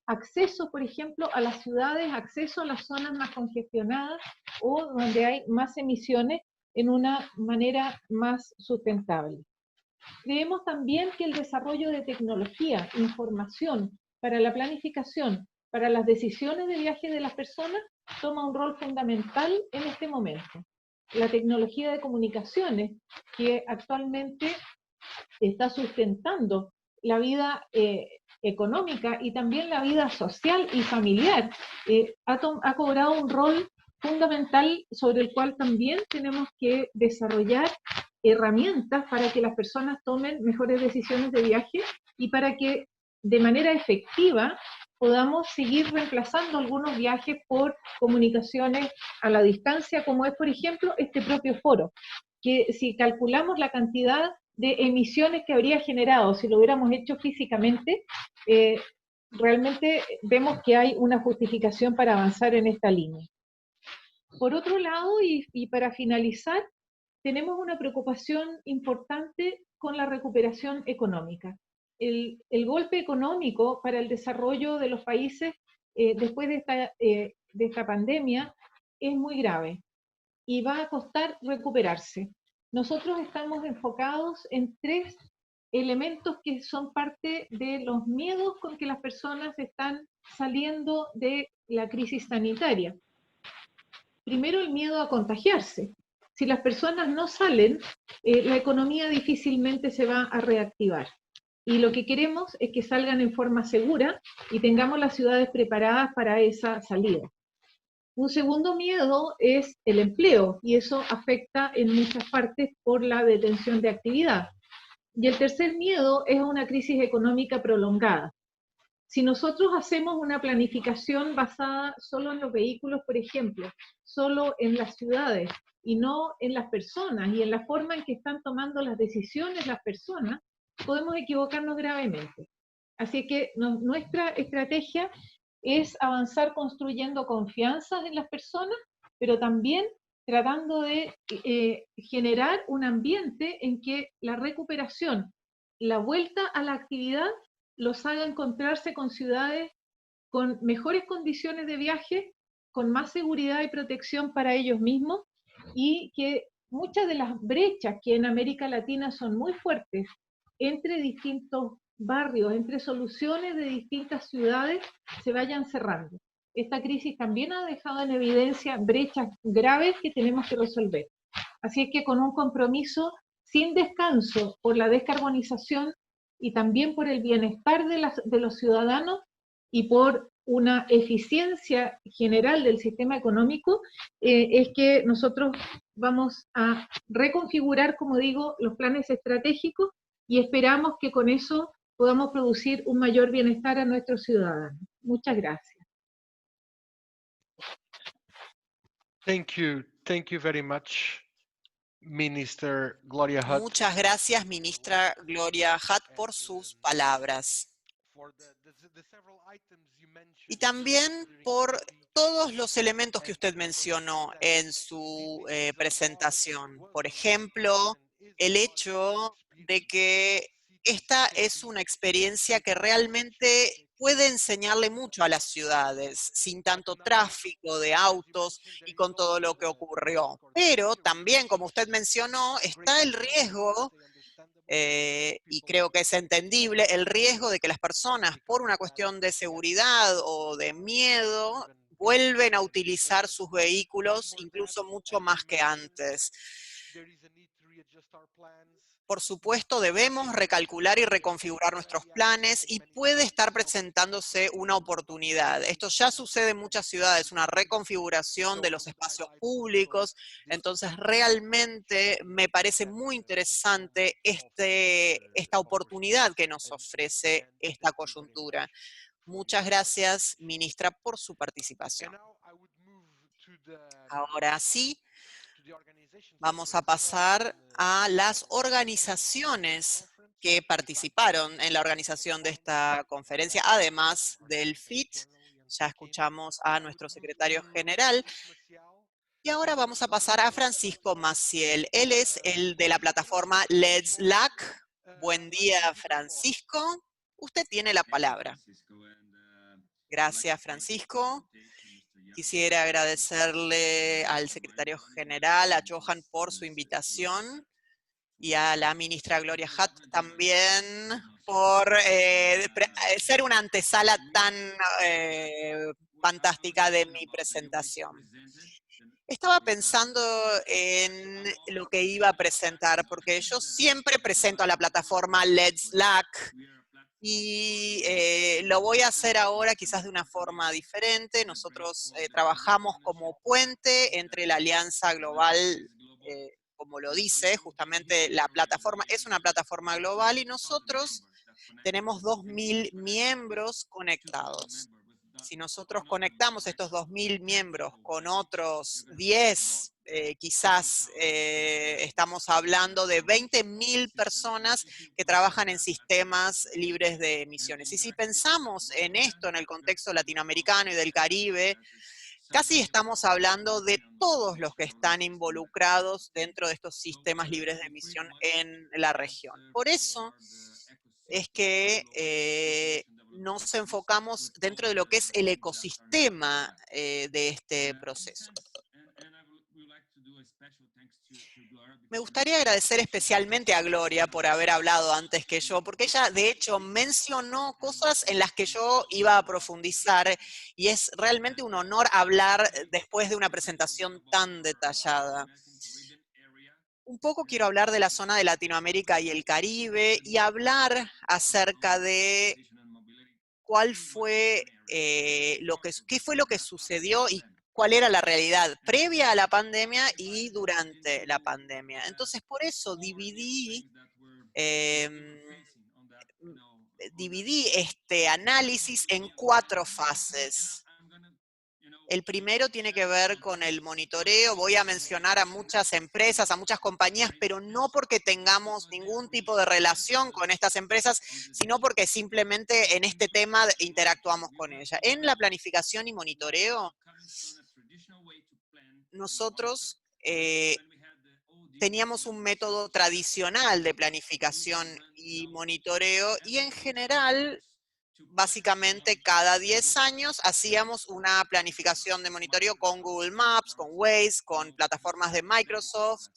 acceso, por ejemplo, a las ciudades, acceso a las zonas más congestionadas o donde hay más emisiones en una manera más sustentable. Creemos también que el desarrollo de tecnología, información para la planificación, para las decisiones de viaje de las personas, toma un rol fundamental en este momento. La tecnología de comunicaciones, que actualmente está sustentando la vida económica y también la vida social y familiar, ha cobrado un rol fundamental sobre el cual también tenemos que desarrollar herramientas para que las personas tomen mejores decisiones de viaje y para que de manera efectiva podamos seguir reemplazando algunos viajes por comunicaciones a la distancia, como es, por ejemplo, este propio foro, que si calculamos la cantidad de emisiones que habría generado si lo hubiéramos hecho físicamente, realmente vemos que hay una justificación para avanzar en esta línea. Por otro lado, y para finalizar, tenemos una preocupación importante con la recuperación económica. El golpe económico para el desarrollo de los países después de esta pandemia es muy grave y va a costar recuperarse. Nosotros estamos enfocados en 3 elementos que son parte de los miedos con que las personas están saliendo de la crisis sanitaria. Primero, el miedo a contagiarse. Si las personas no salen, la economía difícilmente se va a reactivar. Y lo que queremos es que salgan en forma segura y tengamos las ciudades preparadas para esa salida. Un segundo miedo es el empleo, y eso afecta en muchas partes por la detención de actividad. Y el tercer miedo es una crisis económica prolongada. Si nosotros hacemos una planificación basada solo en los vehículos, por ejemplo, solo en las ciudades y no en las personas y en la forma en que están tomando las decisiones las personas, podemos equivocarnos gravemente. Así que nuestra estrategia es avanzar construyendo confianza en las personas, pero también tratando de generar un ambiente en que la recuperación, la vuelta a la actividad, los haga encontrarse con ciudades con mejores condiciones de viaje, con más seguridad y protección para ellos mismos, y que muchas de las brechas que en América Latina son muy fuertes entre distintos barrios, entre soluciones de distintas ciudades, se vayan cerrando. Esta crisis también ha dejado en evidencia brechas graves que tenemos que resolver. Así es que con un compromiso sin descanso por la descarbonización y también por el bienestar de los ciudadanos y por una eficiencia general del sistema económico, es que nosotros vamos a reconfigurar, como digo, los planes estratégicos y esperamos que con eso podamos producir un mayor bienestar a nuestros ciudadanos. Muchas gracias. Thank you very much, Minister Gloria Hutt. Muchas gracias, ministra Gloria Hutt, por sus palabras. Y también por todos los elementos que usted mencionó en su presentación. Por ejemplo, el hecho de que esta es una experiencia que realmente puede enseñarle mucho a las ciudades, sin tanto tráfico de autos y con todo lo que ocurrió. Pero también, como usted mencionó, está el riesgo y creo que es entendible el riesgo de que las personas, por una cuestión de seguridad o de miedo, vuelven a utilizar sus vehículos incluso mucho más que antes. Por supuesto, debemos recalcular y reconfigurar nuestros planes y puede estar presentándose una oportunidad. Esto ya sucede en muchas ciudades, una reconfiguración de los espacios públicos. Entonces, realmente me parece muy interesante esta oportunidad que nos ofrece esta coyuntura. Muchas gracias, ministra, por su participación. Ahora sí, vamos a pasar a las organizaciones que participaron en la organización de esta conferencia, además del FIT. Ya escuchamos a nuestro secretario general. Y ahora vamos a pasar a Francisco Maciel. Él es el de la plataforma Let's LAC. Buen día, Francisco. Usted tiene la palabra. Gracias, Francisco. Quisiera agradecerle al secretario general, a Johan, por su invitación y a la ministra Gloria Hutt también por ser una antesala tan fantástica de mi presentación. Estaba pensando en lo que iba a presentar, porque yo siempre presento a la plataforma Let's LAC, y lo voy a hacer ahora quizás de una forma diferente. Nosotros trabajamos como puente entre la Alianza Global, como lo dice, justamente la plataforma es una plataforma global y nosotros tenemos 2.000 miembros conectados. Si nosotros conectamos estos 2.000 miembros con otros 10, quizás estamos hablando de 20.000 personas que trabajan en sistemas libres de emisiones. Y si pensamos en esto en el contexto latinoamericano y del Caribe, casi estamos hablando de todos los que están involucrados dentro de estos sistemas libres de emisión en la región. Por eso es que nos enfocamos dentro de lo que es el ecosistema de este proceso. Me gustaría agradecer especialmente a Gloria por haber hablado antes que yo, porque ella de hecho mencionó cosas en las que yo iba a profundizar y es realmente un honor hablar después de una presentación tan detallada. Un poco quiero hablar de la zona de Latinoamérica y el Caribe y hablar acerca de cuál fue qué fue lo que sucedió y cuál era la realidad previa a la pandemia y durante la pandemia. Entonces, por eso dividí este análisis en 4 fases. El primero tiene que ver con el monitoreo. Voy a mencionar a muchas empresas, a muchas compañías, pero no porque tengamos ningún tipo de relación con estas empresas, sino porque simplemente en este tema interactuamos con ellas. En la planificación y monitoreo, nosotros teníamos un método tradicional de planificación y monitoreo y en general, básicamente cada 10 años hacíamos una planificación de monitoreo con Google Maps, con Waze, con plataformas de Microsoft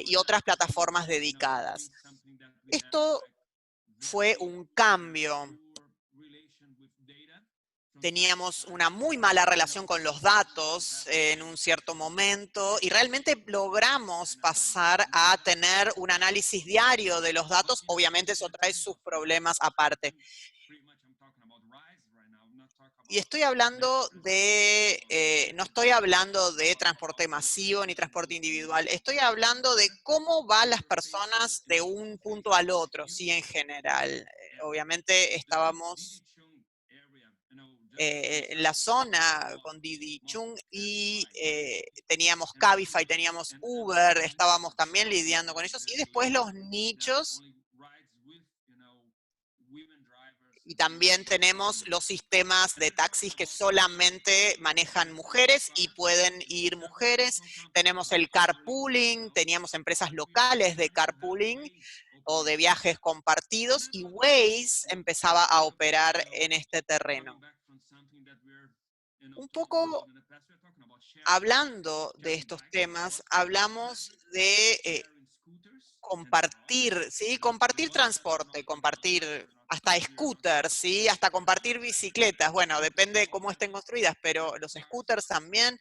y otras plataformas dedicadas. Esto fue un cambio. Teníamos una muy mala relación con los datos en un cierto momento y realmente logramos pasar a tener un análisis diario de los datos. Obviamente eso trae sus problemas aparte. Y estoy hablando no estoy hablando de transporte masivo ni transporte individual, estoy hablando de cómo van las personas de un punto al otro, sí, en general. Obviamente estábamos en la zona con Didi Chung y teníamos Cabify, teníamos Uber, estábamos también lidiando con ellos, y después los nichos. Y también tenemos los sistemas de taxis que solamente manejan mujeres y pueden ir mujeres. Tenemos el carpooling, teníamos empresas locales de carpooling o de viajes compartidos y Waze empezaba a operar en este terreno. Un poco hablando de estos temas, hablamos de compartir, ¿sí? Compartir transporte, compartir hasta scooters, ¿sí? Hasta compartir bicicletas. Bueno, depende de cómo estén construidas, pero los scooters también.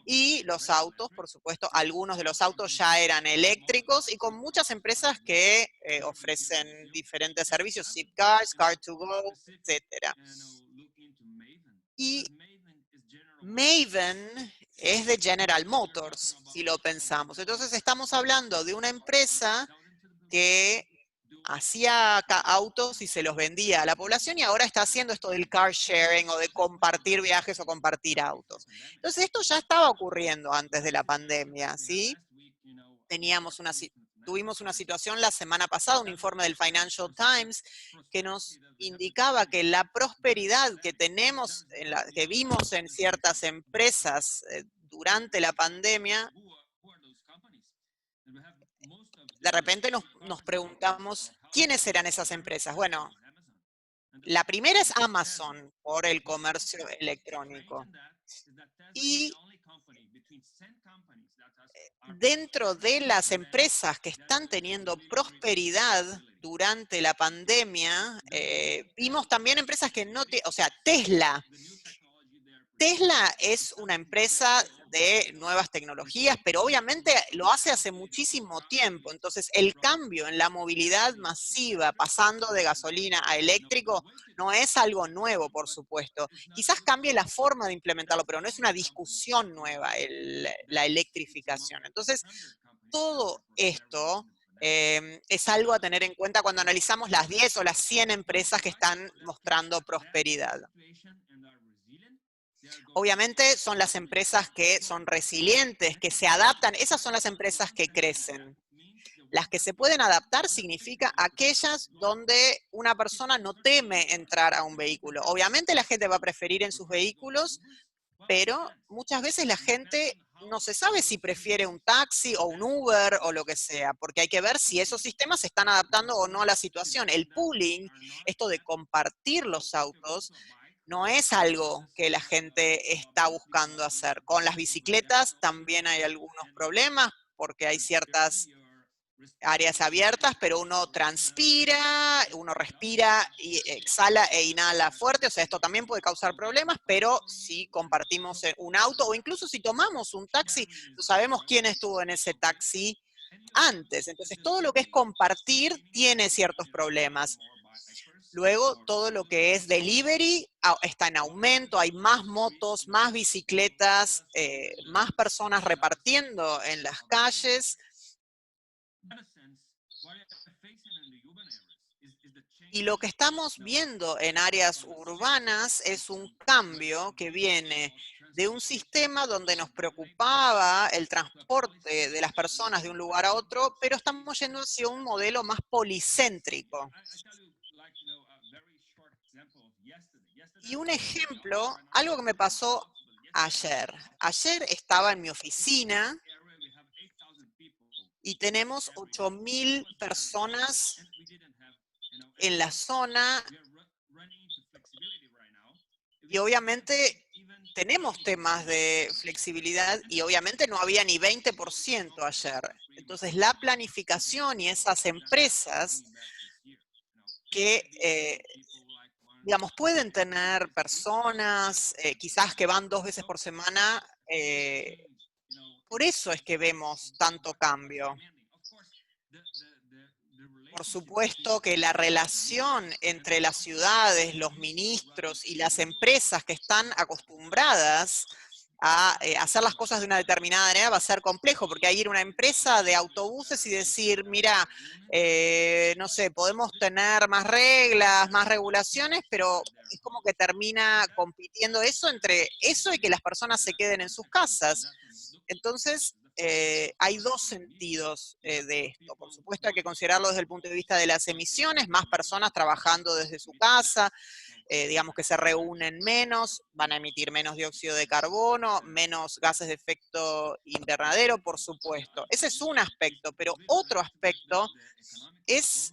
Y los autos, por supuesto, algunos de los autos ya eran eléctricos y con muchas empresas que ofrecen diferentes servicios, Zipcars, Car2Go, etcétera. Y Maven es de General Motors, si lo pensamos. Entonces estamos hablando de una empresa que hacía autos y se los vendía a la población y ahora está haciendo esto del car sharing o de compartir viajes o compartir autos. Entonces esto ya estaba ocurriendo antes de la pandemia, ¿sí? Tuvimos una situación la semana pasada, un informe del Financial Times, que nos indicaba que la prosperidad que tenemos, que vimos en ciertas empresas durante la pandemia, de repente nos preguntamos, ¿quiénes eran esas empresas? Bueno, la primera es Amazon por el comercio electrónico. Y dentro de las empresas que están teniendo prosperidad durante la pandemia, vimos también empresas que no, o sea, Tesla. Tesla es una empresa de nuevas tecnologías, pero obviamente lo hace hace muchísimo tiempo. Entonces, el cambio en la movilidad masiva, pasando de gasolina a eléctrico, no es algo nuevo, por supuesto. Quizás cambie la forma de implementarlo, pero no es una discusión nueva la electrificación. Entonces, todo esto es algo a tener en cuenta cuando analizamos las 10 o las 100 empresas que están mostrando prosperidad. Obviamente son las empresas que son resilientes, que se adaptan, esas son las empresas que crecen. Las que se pueden adaptar significa aquellas donde una persona no teme entrar a un vehículo. Obviamente la gente va a preferir en sus vehículos, pero muchas veces la gente no se sabe si prefiere un taxi o un Uber o lo que sea, porque hay que ver si esos sistemas se están adaptando o no a la situación. El pooling, esto de compartir los autos, no es algo que la gente está buscando hacer. Con las bicicletas también hay algunos problemas porque hay ciertas áreas abiertas, pero uno transpira, uno respira y exhala e inhala fuerte, o sea, esto también puede causar problemas, pero si compartimos un auto o incluso si tomamos un taxi, sabemos quién estuvo en ese taxi antes. Entonces, todo lo que es compartir tiene ciertos problemas. Luego, todo lo que es delivery está en aumento, hay más motos, más bicicletas, más personas repartiendo en las calles. Y lo que estamos viendo en áreas urbanas es un cambio que viene de un sistema donde nos preocupaba el transporte de las personas de un lugar a otro, pero estamos yendo hacia un modelo más policéntrico. Y un ejemplo, algo que me pasó ayer. Ayer estaba en mi oficina y tenemos 8.000 personas en la zona y obviamente tenemos temas de flexibilidad y obviamente no había ni 20% ayer. Entonces la planificación y esas empresas que digamos, pueden tener personas, quizás que van 2 veces por semana, por eso es que vemos tanto cambio. Por supuesto que la relación entre las ciudades, los ministros y las empresas que están acostumbradas a hacer las cosas de una determinada manera va a ser complejo, porque hay ir a una empresa de autobuses y decir, mira, no sé, podemos tener más reglas, más regulaciones, pero es como que termina compitiendo eso entre eso y que las personas se queden en sus casas. Entonces, hay dos sentidos de esto. Por supuesto, hay que considerarlo desde el punto de vista de las emisiones, más personas trabajando desde su casa, digamos que se reúnen menos, van a emitir menos dióxido de carbono, menos gases de efecto invernadero, por supuesto. Ese es un aspecto, pero otro aspecto es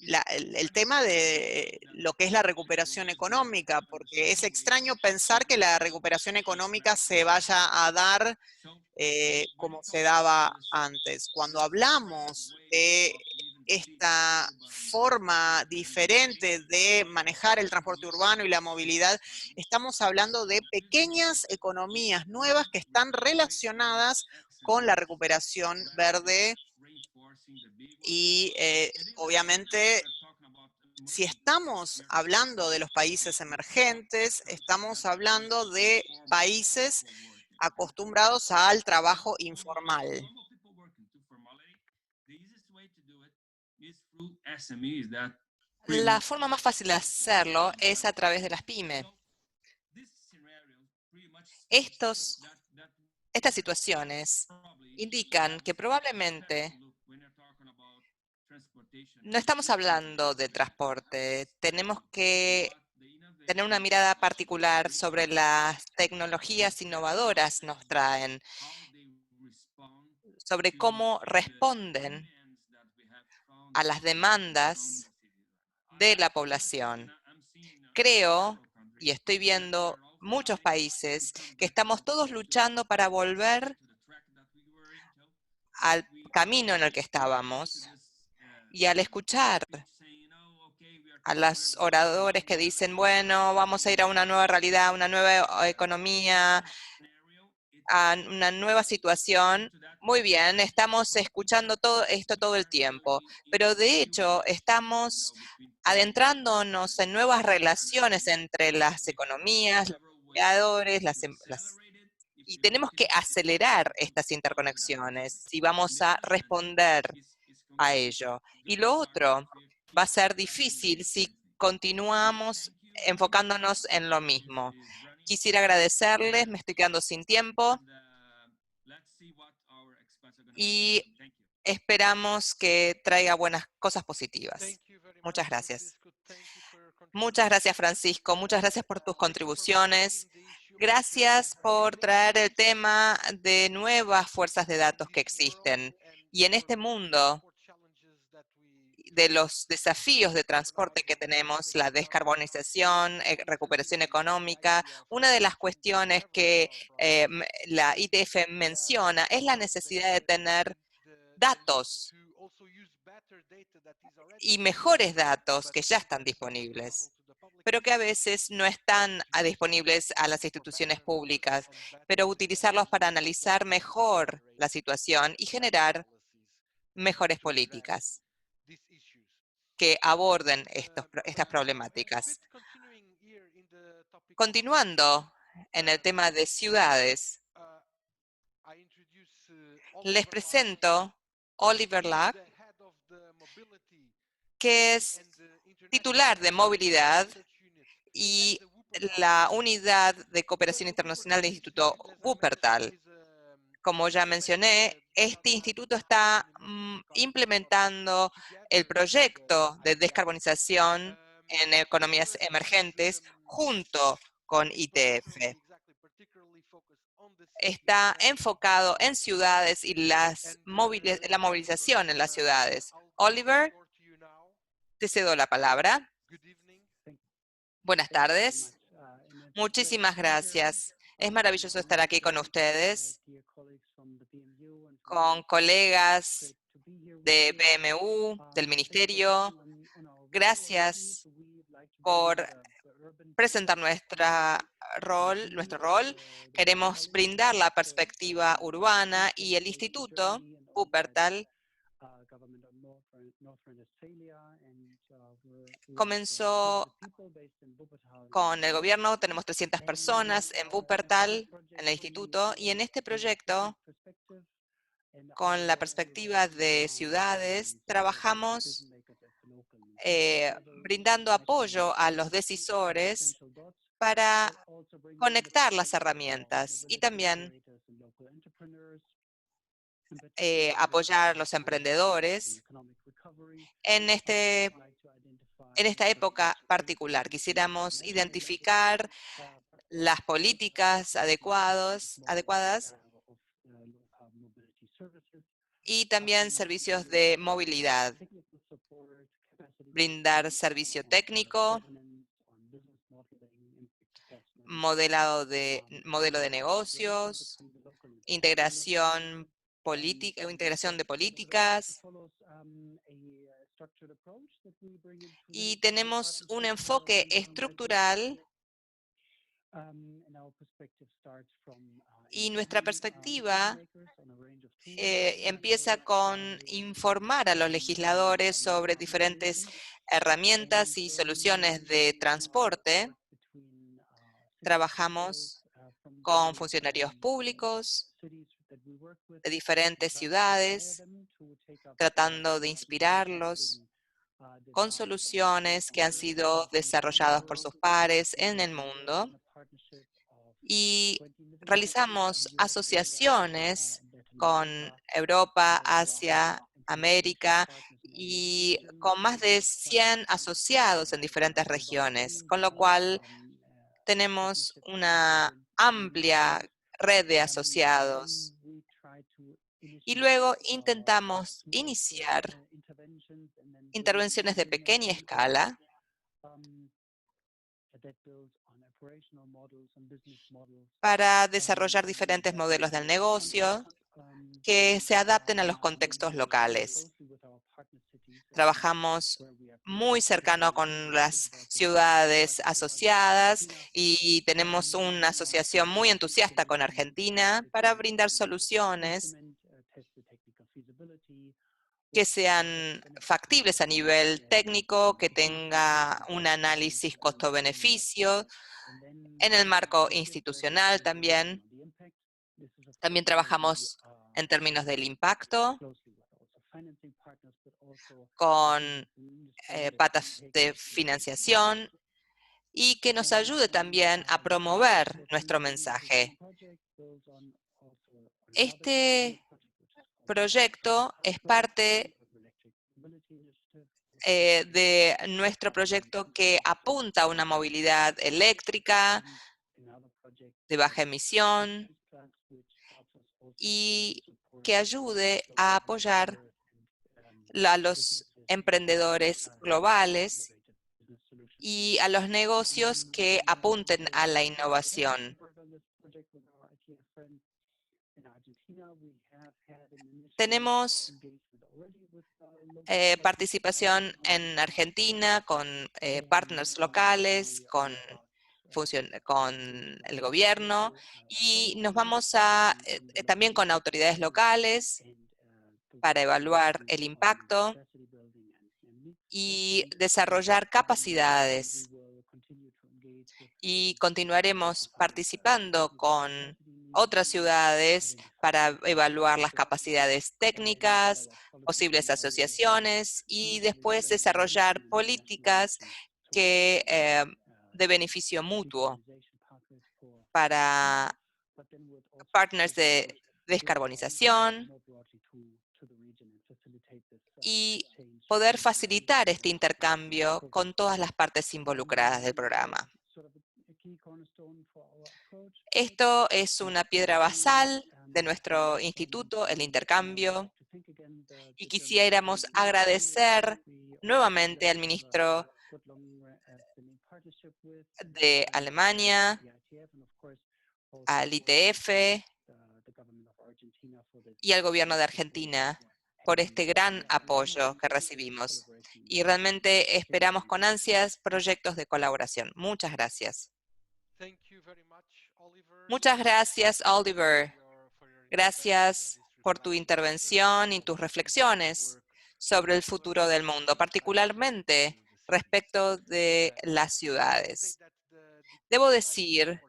el tema de lo que es la recuperación económica, porque es extraño pensar que la recuperación económica se vaya a dar como se daba antes. Cuando hablamos de esta forma diferente de manejar el transporte urbano y la movilidad, estamos hablando de pequeñas economías nuevas que están relacionadas con la recuperación verde y obviamente si estamos hablando de los países emergentes, estamos hablando de países acostumbrados al trabajo informal. La forma más fácil de hacerlo es a través de las pymes. Estas situaciones indican que probablemente no estamos hablando de transporte. Tenemos que tener una mirada particular sobre las tecnologías innovadoras nos traen, sobre cómo responden a las demandas de la población. Creo, y estoy viendo muchos países, que estamos todos luchando para volver al camino en el que estábamos. Y al escuchar a los oradores que dicen, bueno, vamos a ir a una nueva realidad, una nueva economía, a una nueva situación, muy bien, estamos escuchando todo esto todo el tiempo, pero de hecho estamos adentrándonos en nuevas relaciones entre las economías, los empleadores, y tenemos que acelerar estas interconexiones si vamos a responder a ello. Y lo otro va a ser difícil si continuamos enfocándonos en lo mismo. Quisiera agradecerles, me estoy quedando sin tiempo y esperamos que traiga buenas cosas positivas. Muchas gracias. Muchas gracias, Francisco. Muchas gracias por tus contribuciones. Gracias por traer el tema de nuevas fuerzas de datos que existen. Y en este mundo de los desafíos de transporte que tenemos, la descarbonización, recuperación económica, una de las cuestiones que la ITF menciona es la necesidad de tener datos y mejores datos que ya están disponibles, pero que a veces no están disponibles a las instituciones públicas, pero utilizarlos para analizar mejor la situación y generar mejores políticas que aborden estas problemáticas. Continuando en el tema de ciudades, les presento Oliver Lack, que es titular de movilidad y la unidad de cooperación internacional del Instituto Wuppertal. Como ya mencioné, este instituto está implementando el proyecto de descarbonización en economías emergentes junto con ITF. Está enfocado en ciudades y la movilización en las ciudades. Oliver, te cedo la palabra. Buenas tardes. Muchísimas gracias. Es maravilloso estar aquí con ustedes, con colegas de BMU, del Ministerio. Gracias por presentar nuestro rol. Queremos brindar la perspectiva urbana y el Instituto Wuppertal comenzó con el gobierno. Tenemos 300 personas en Wuppertal, en el instituto, y en este proyecto, con la perspectiva de ciudades, trabajamos brindando apoyo a los decisores para conectar las herramientas y también apoyar a los emprendedores en esta época particular. Quisiéramos identificar las políticas adecuadas y también servicios de movilidad. brindar servicio técnico, modelo de negocios, integración de políticas, y tenemos un enfoque estructural, y nuestra perspectiva empieza con informar a los legisladores sobre diferentes herramientas y soluciones de transporte. Trabajamos con funcionarios públicos de diferentes ciudades, tratando de inspirarlos con soluciones que han sido desarrolladas por sus pares en el mundo. Y realizamos asociaciones con Europa, Asia, América, y con más de 100 asociados en diferentes regiones, con lo cual tenemos una amplia red de asociados. Y luego intentamos iniciar intervenciones de pequeña escala para desarrollar diferentes modelos del negocio que se adapten a los contextos locales. Trabajamos muy cercano con las ciudades asociadas y tenemos una asociación muy entusiasta con Argentina para brindar soluciones que sean factibles a nivel técnico, que tenga un análisis costo-beneficio, en el marco institucional también. También trabajamos en términos del impacto, con patas de financiación, y que nos ayude también a promover nuestro mensaje. Este proyecto es parte de nuestro proyecto que apunta a una movilidad eléctrica de baja emisión y que ayude a apoyar a los emprendedores globales y a los negocios que apunten a la innovación. Tenemos participación en Argentina con partners locales, con el gobierno, y nos vamos a también con autoridades locales para evaluar el impacto y desarrollar capacidades. Y continuaremos participando con otras ciudades para evaluar las capacidades técnicas, posibles asociaciones, y después desarrollar políticas que de beneficio mutuo para partners de descarbonización y poder facilitar este intercambio con todas las partes involucradas del programa. Esto es una piedra basal de nuestro instituto, el intercambio, y quisiéramos agradecer nuevamente al ministro de Alemania, al ITF y al gobierno de Argentina por este gran apoyo que recibimos. Y realmente esperamos con ansias proyectos de colaboración. Muchas gracias. Muchas gracias, Oliver. Gracias por tu intervención y tus reflexiones sobre el futuro del mundo, particularmente respecto de las ciudades. Debo decir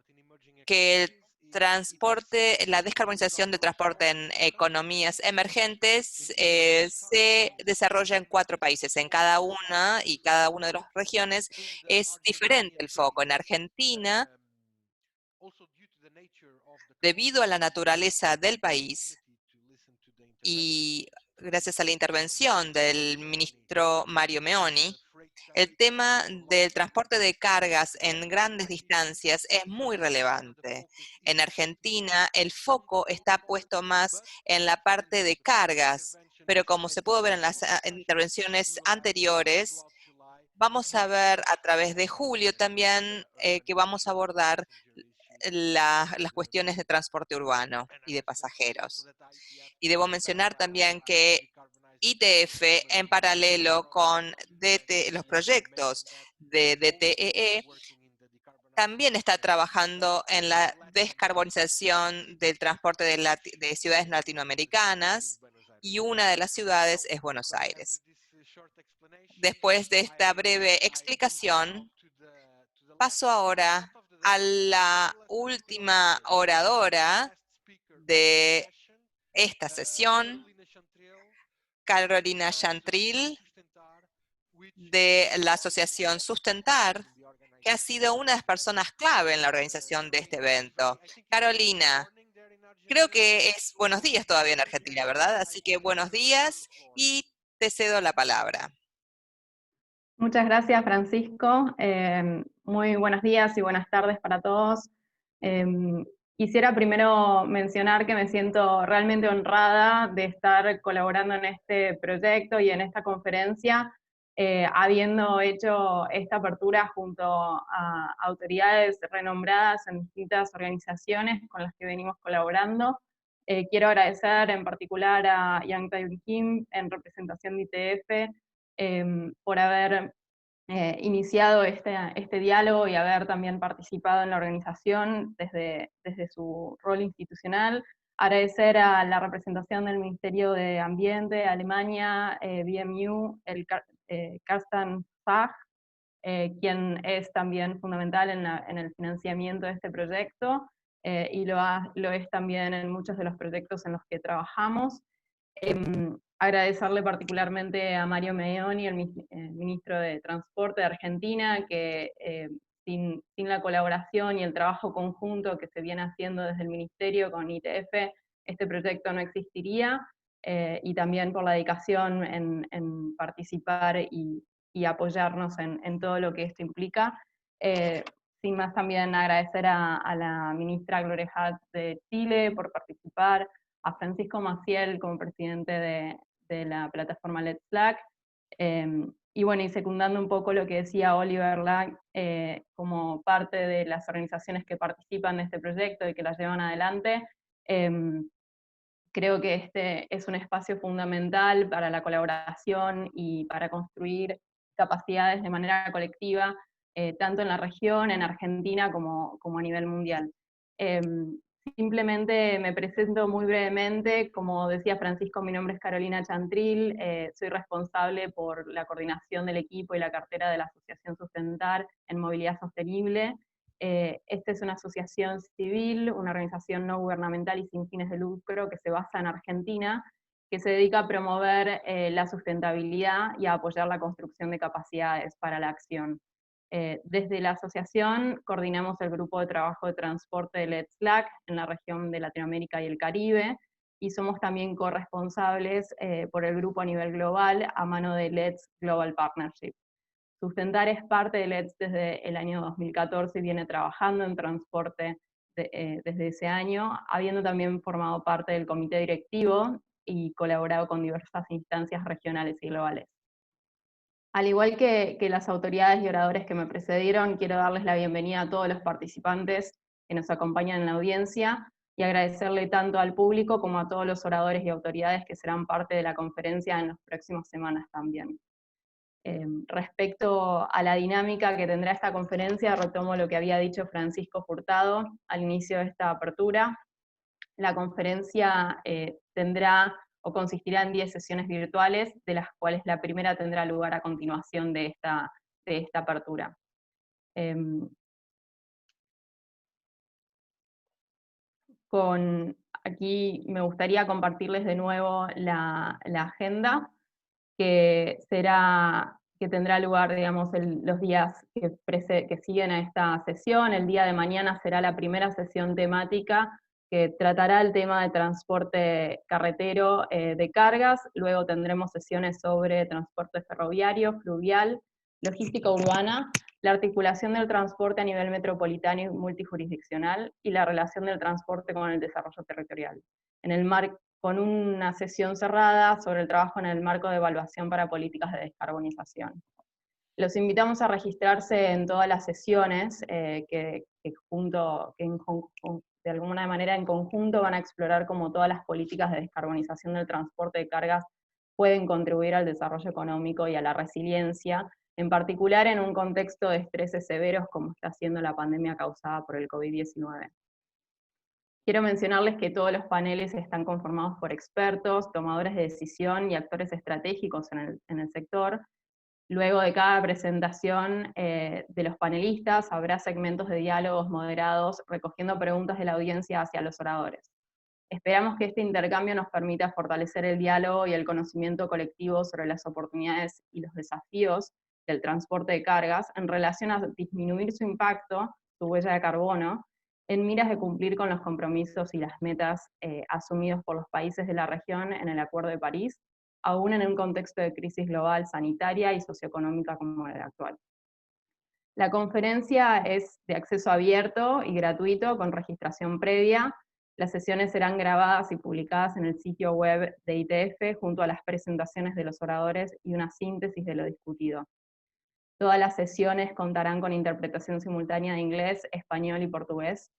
que el transporte, la descarbonización del transporte en economías emergentes se desarrolla en 4 países. En cada una de las regiones es diferente el foco. En Argentina, debido a la naturaleza del país y gracias a la intervención del ministro Mario Meoni, el tema del transporte de cargas en grandes distancias es muy relevante. En Argentina, el foco está puesto más en la parte de cargas, pero como se pudo ver en las intervenciones anteriores, vamos a ver a través de julio también que vamos a abordar las cuestiones de transporte urbano y de pasajeros. Y debo mencionar también que ITF, en paralelo con los proyectos de DTEE, también está trabajando en la descarbonización del transporte de ciudades latinoamericanas, y una de las ciudades es Buenos Aires. Después de esta breve explicación, paso ahora a la última oradora de esta sesión, Carolina Chantrill, de la Asociación Sustentar, que ha sido una de las personas clave en la organización de este evento. Carolina, creo que es buenos días todavía en Argentina, ¿verdad? Así que buenos días y te cedo la palabra. Muchas gracias, Francisco. Muy buenos días y buenas tardes para todos. Quisiera primero mencionar que me siento realmente honrada de estar colaborando en este proyecto y en esta conferencia, habiendo hecho esta apertura junto a autoridades renombradas en distintas organizaciones con las que venimos colaborando. Quiero agradecer en particular a Yang Tae Kim en representación de ITF, por haber iniciado este diálogo y haber también participado en la organización desde su rol institucional. Agradecer a la representación del Ministerio de Ambiente, Alemania, BMU, Carsten Fach, quien es también fundamental en el financiamiento de este proyecto, y lo es también en muchos de los proyectos en los que trabajamos. Agradecerle particularmente a Mario Meoni, el ministro de Transporte de Argentina, que sin la colaboración y el trabajo conjunto que se viene haciendo desde el Ministerio con ITF, este proyecto no existiría, y también por la dedicación en participar y apoyarnos en todo lo que esto implica. Sin más, también agradecer a la ministra Gloria Hatz de Chile por participar, a Francisco Maciel como presidente de la plataforma Let's Slack, y bueno, y secundando un poco lo que decía Oliver Lack, como parte de las organizaciones que participan de este proyecto y que la llevan adelante, creo que este es un espacio fundamental para la colaboración y para construir capacidades de manera colectiva, tanto en la región, en Argentina, como a nivel mundial. Simplemente me presento muy brevemente. Como decía Francisco, mi nombre es Carolina Chantrill, soy responsable por la coordinación del equipo y la cartera de la Asociación Sustentar en Movilidad Sostenible. Esta es una asociación civil, una organización no gubernamental y sin fines de lucro que se basa en Argentina, que se dedica a promover la sustentabilidad y a apoyar la construcción de capacidades para la acción. Desde la asociación coordinamos el grupo de trabajo de transporte de Let's Slack en la región de Latinoamérica y el Caribe, y somos también corresponsables por el grupo a nivel global a mano de Let's Global Partnership. Sustentar es parte de Let's desde el año 2014 y viene trabajando en transporte desde ese año, habiendo también formado parte del comité directivo y colaborado con diversas instancias regionales y globales. Al igual que las autoridades y oradores que me precedieron, quiero darles la bienvenida a todos los participantes que nos acompañan en la audiencia y agradecerle tanto al público como a todos los oradores y autoridades que serán parte de la conferencia en las próximas semanas también. Respecto a la dinámica que tendrá esta conferencia, retomo lo que había dicho Francisco Furtado al inicio de esta apertura. La conferencia tendrá o consistirá en 10 sesiones virtuales, de las cuales la primera tendrá lugar a continuación de esta apertura. Aquí me gustaría compartirles de nuevo la agenda, que tendrá lugar, digamos, los días que siguen a esta sesión. El día de mañana será la primera sesión temática que tratará el tema de transporte carretero de cargas. Luego tendremos sesiones sobre transporte ferroviario, fluvial, logística urbana, la articulación del transporte a nivel metropolitano y multijurisdiccional, y la relación del transporte con el desarrollo territorial. Con una sesión cerrada sobre el trabajo en el marco de evaluación para políticas de descarbonización. Los invitamos a registrarse en todas las sesiones de alguna manera en conjunto van a explorar cómo todas las políticas de descarbonización del transporte de cargas pueden contribuir al desarrollo económico y a la resiliencia, en particular en un contexto de estreses severos como está siendo la pandemia causada por el COVID-19. Quiero mencionarles que todos los paneles están conformados por expertos, tomadores de decisión y actores estratégicos en el sector. Luego de cada presentación de los panelistas habrá segmentos de diálogos moderados recogiendo preguntas de la audiencia hacia los oradores. Esperamos que este intercambio nos permita fortalecer el diálogo y el conocimiento colectivo sobre las oportunidades y los desafíos del transporte de cargas en relación a disminuir su impacto, su huella de carbono, en miras de cumplir con los compromisos y las metas asumidos por los países de la región en el Acuerdo de París, aún en un contexto de crisis global sanitaria y socioeconómica como el actual. La conferencia es de acceso abierto y gratuito con registración previa. Las sesiones serán grabadas y publicadas en el sitio web de ITF junto a las presentaciones de los oradores y una síntesis de lo discutido. Todas las sesiones contarán con interpretación simultánea de inglés, español y portugués.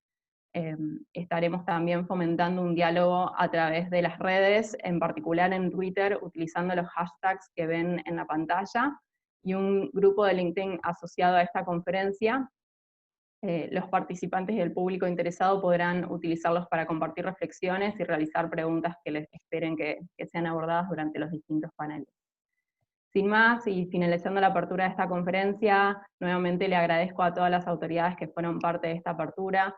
Estaremos también fomentando un diálogo a través de las redes, en particular en Twitter, utilizando los hashtags que ven en la pantalla, y un grupo de LinkedIn asociado a esta conferencia. Los participantes y el público interesado podrán utilizarlos para compartir reflexiones y realizar preguntas que les esperen que sean abordadas durante los distintos paneles. Sin más, y finalizando la apertura de esta conferencia, nuevamente le agradezco a todas las autoridades que fueron parte de esta apertura.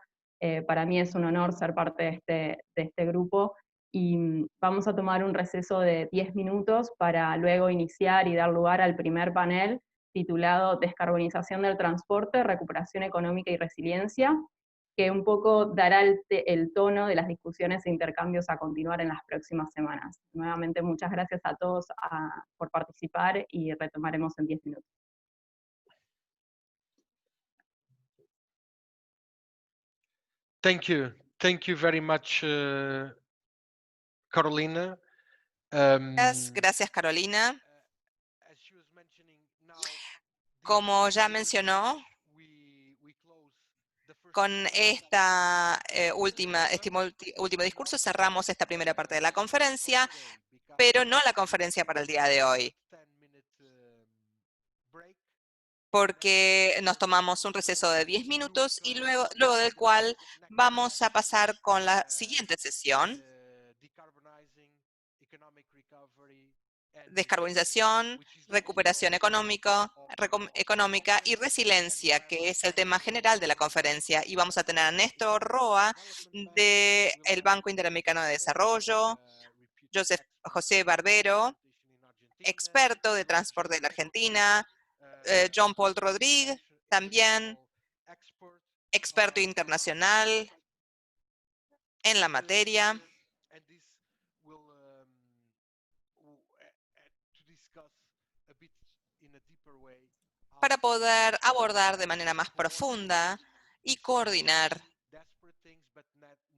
Para mí es un honor ser parte de este grupo, y vamos a tomar un receso de 10 minutos para luego iniciar y dar lugar al primer panel, titulado Descarbonización del transporte, recuperación económica y resiliencia, que un poco dará el tono de las discusiones e intercambios a continuar en las próximas semanas. Nuevamente, muchas gracias a todos por participar, y retomaremos en 10 minutos. Thank you very much, Carolina. Gracias, Carolina. Como ya mencionó, con este último discurso cerramos esta primera parte de la conferencia, pero no la conferencia para el día de hoy, porque nos tomamos un receso de 10 minutos y luego del cual vamos a pasar con la siguiente sesión: descarbonización, recuperación económica y resiliencia, que es el tema general de la conferencia. Y vamos a tener a Néstor Roa del Banco Interamericano de Desarrollo, José Barbero, experto de transporte de la Argentina, John Paul Rodríguez, también experto internacional en la materia, para poder abordar de manera más profunda y coordinar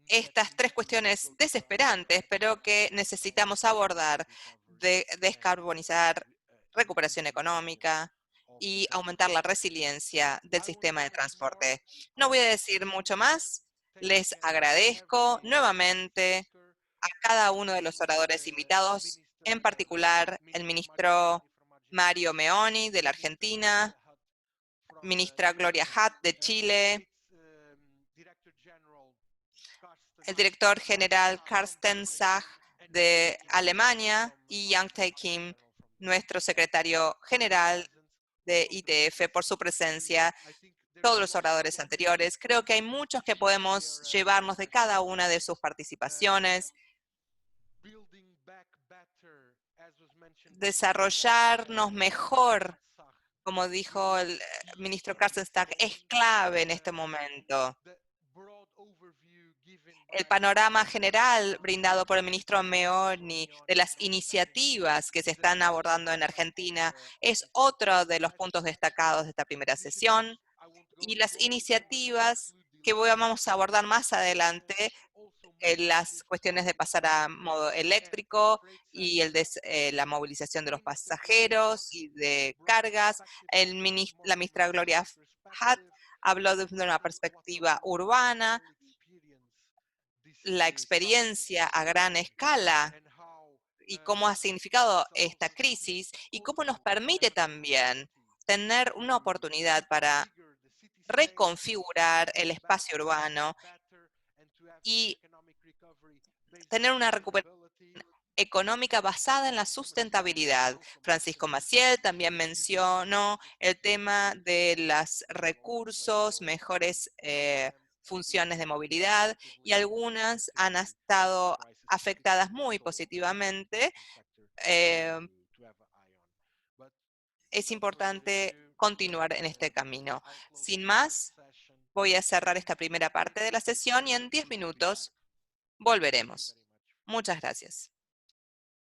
estas tres cuestiones desesperantes, pero que necesitamos abordar: de descarbonizar, recuperación económica y aumentar la resiliencia del sistema de transporte. No voy a decir mucho más. Les agradezco nuevamente a cada uno de los oradores invitados, en particular el ministro Mario Meoni de la Argentina, ministra Gloria Hatt de Chile, el director general Carsten Sach de Alemania, y Yang Tae Kim, nuestro secretario general de ITF, por su presencia, todos los oradores anteriores. Creo que hay muchos que podemos llevarnos de cada una de sus participaciones. Desarrollarnos mejor, como dijo el ministro Carsten Sach, es clave en este momento. El panorama general brindado por el ministro Meoni de las iniciativas que se están abordando en Argentina es otro de los puntos destacados de esta primera sesión, y las iniciativas que vamos a abordar más adelante las cuestiones de pasar a modo eléctrico y la movilización de los pasajeros y de cargas. La ministra Gloria Hutt habló desde una perspectiva urbana, la experiencia a gran escala y cómo ha significado esta crisis y cómo nos permite también tener una oportunidad para reconfigurar el espacio urbano y tener una recuperación económica basada en la sustentabilidad. Francisco Maciel también mencionó el tema de los recursos, mejores funciones de movilidad, y algunas han estado afectadas muy positivamente. Es importante continuar en este camino. Sin más, voy a cerrar esta primera parte de la sesión y en 10 minutos volveremos. Muchas gracias.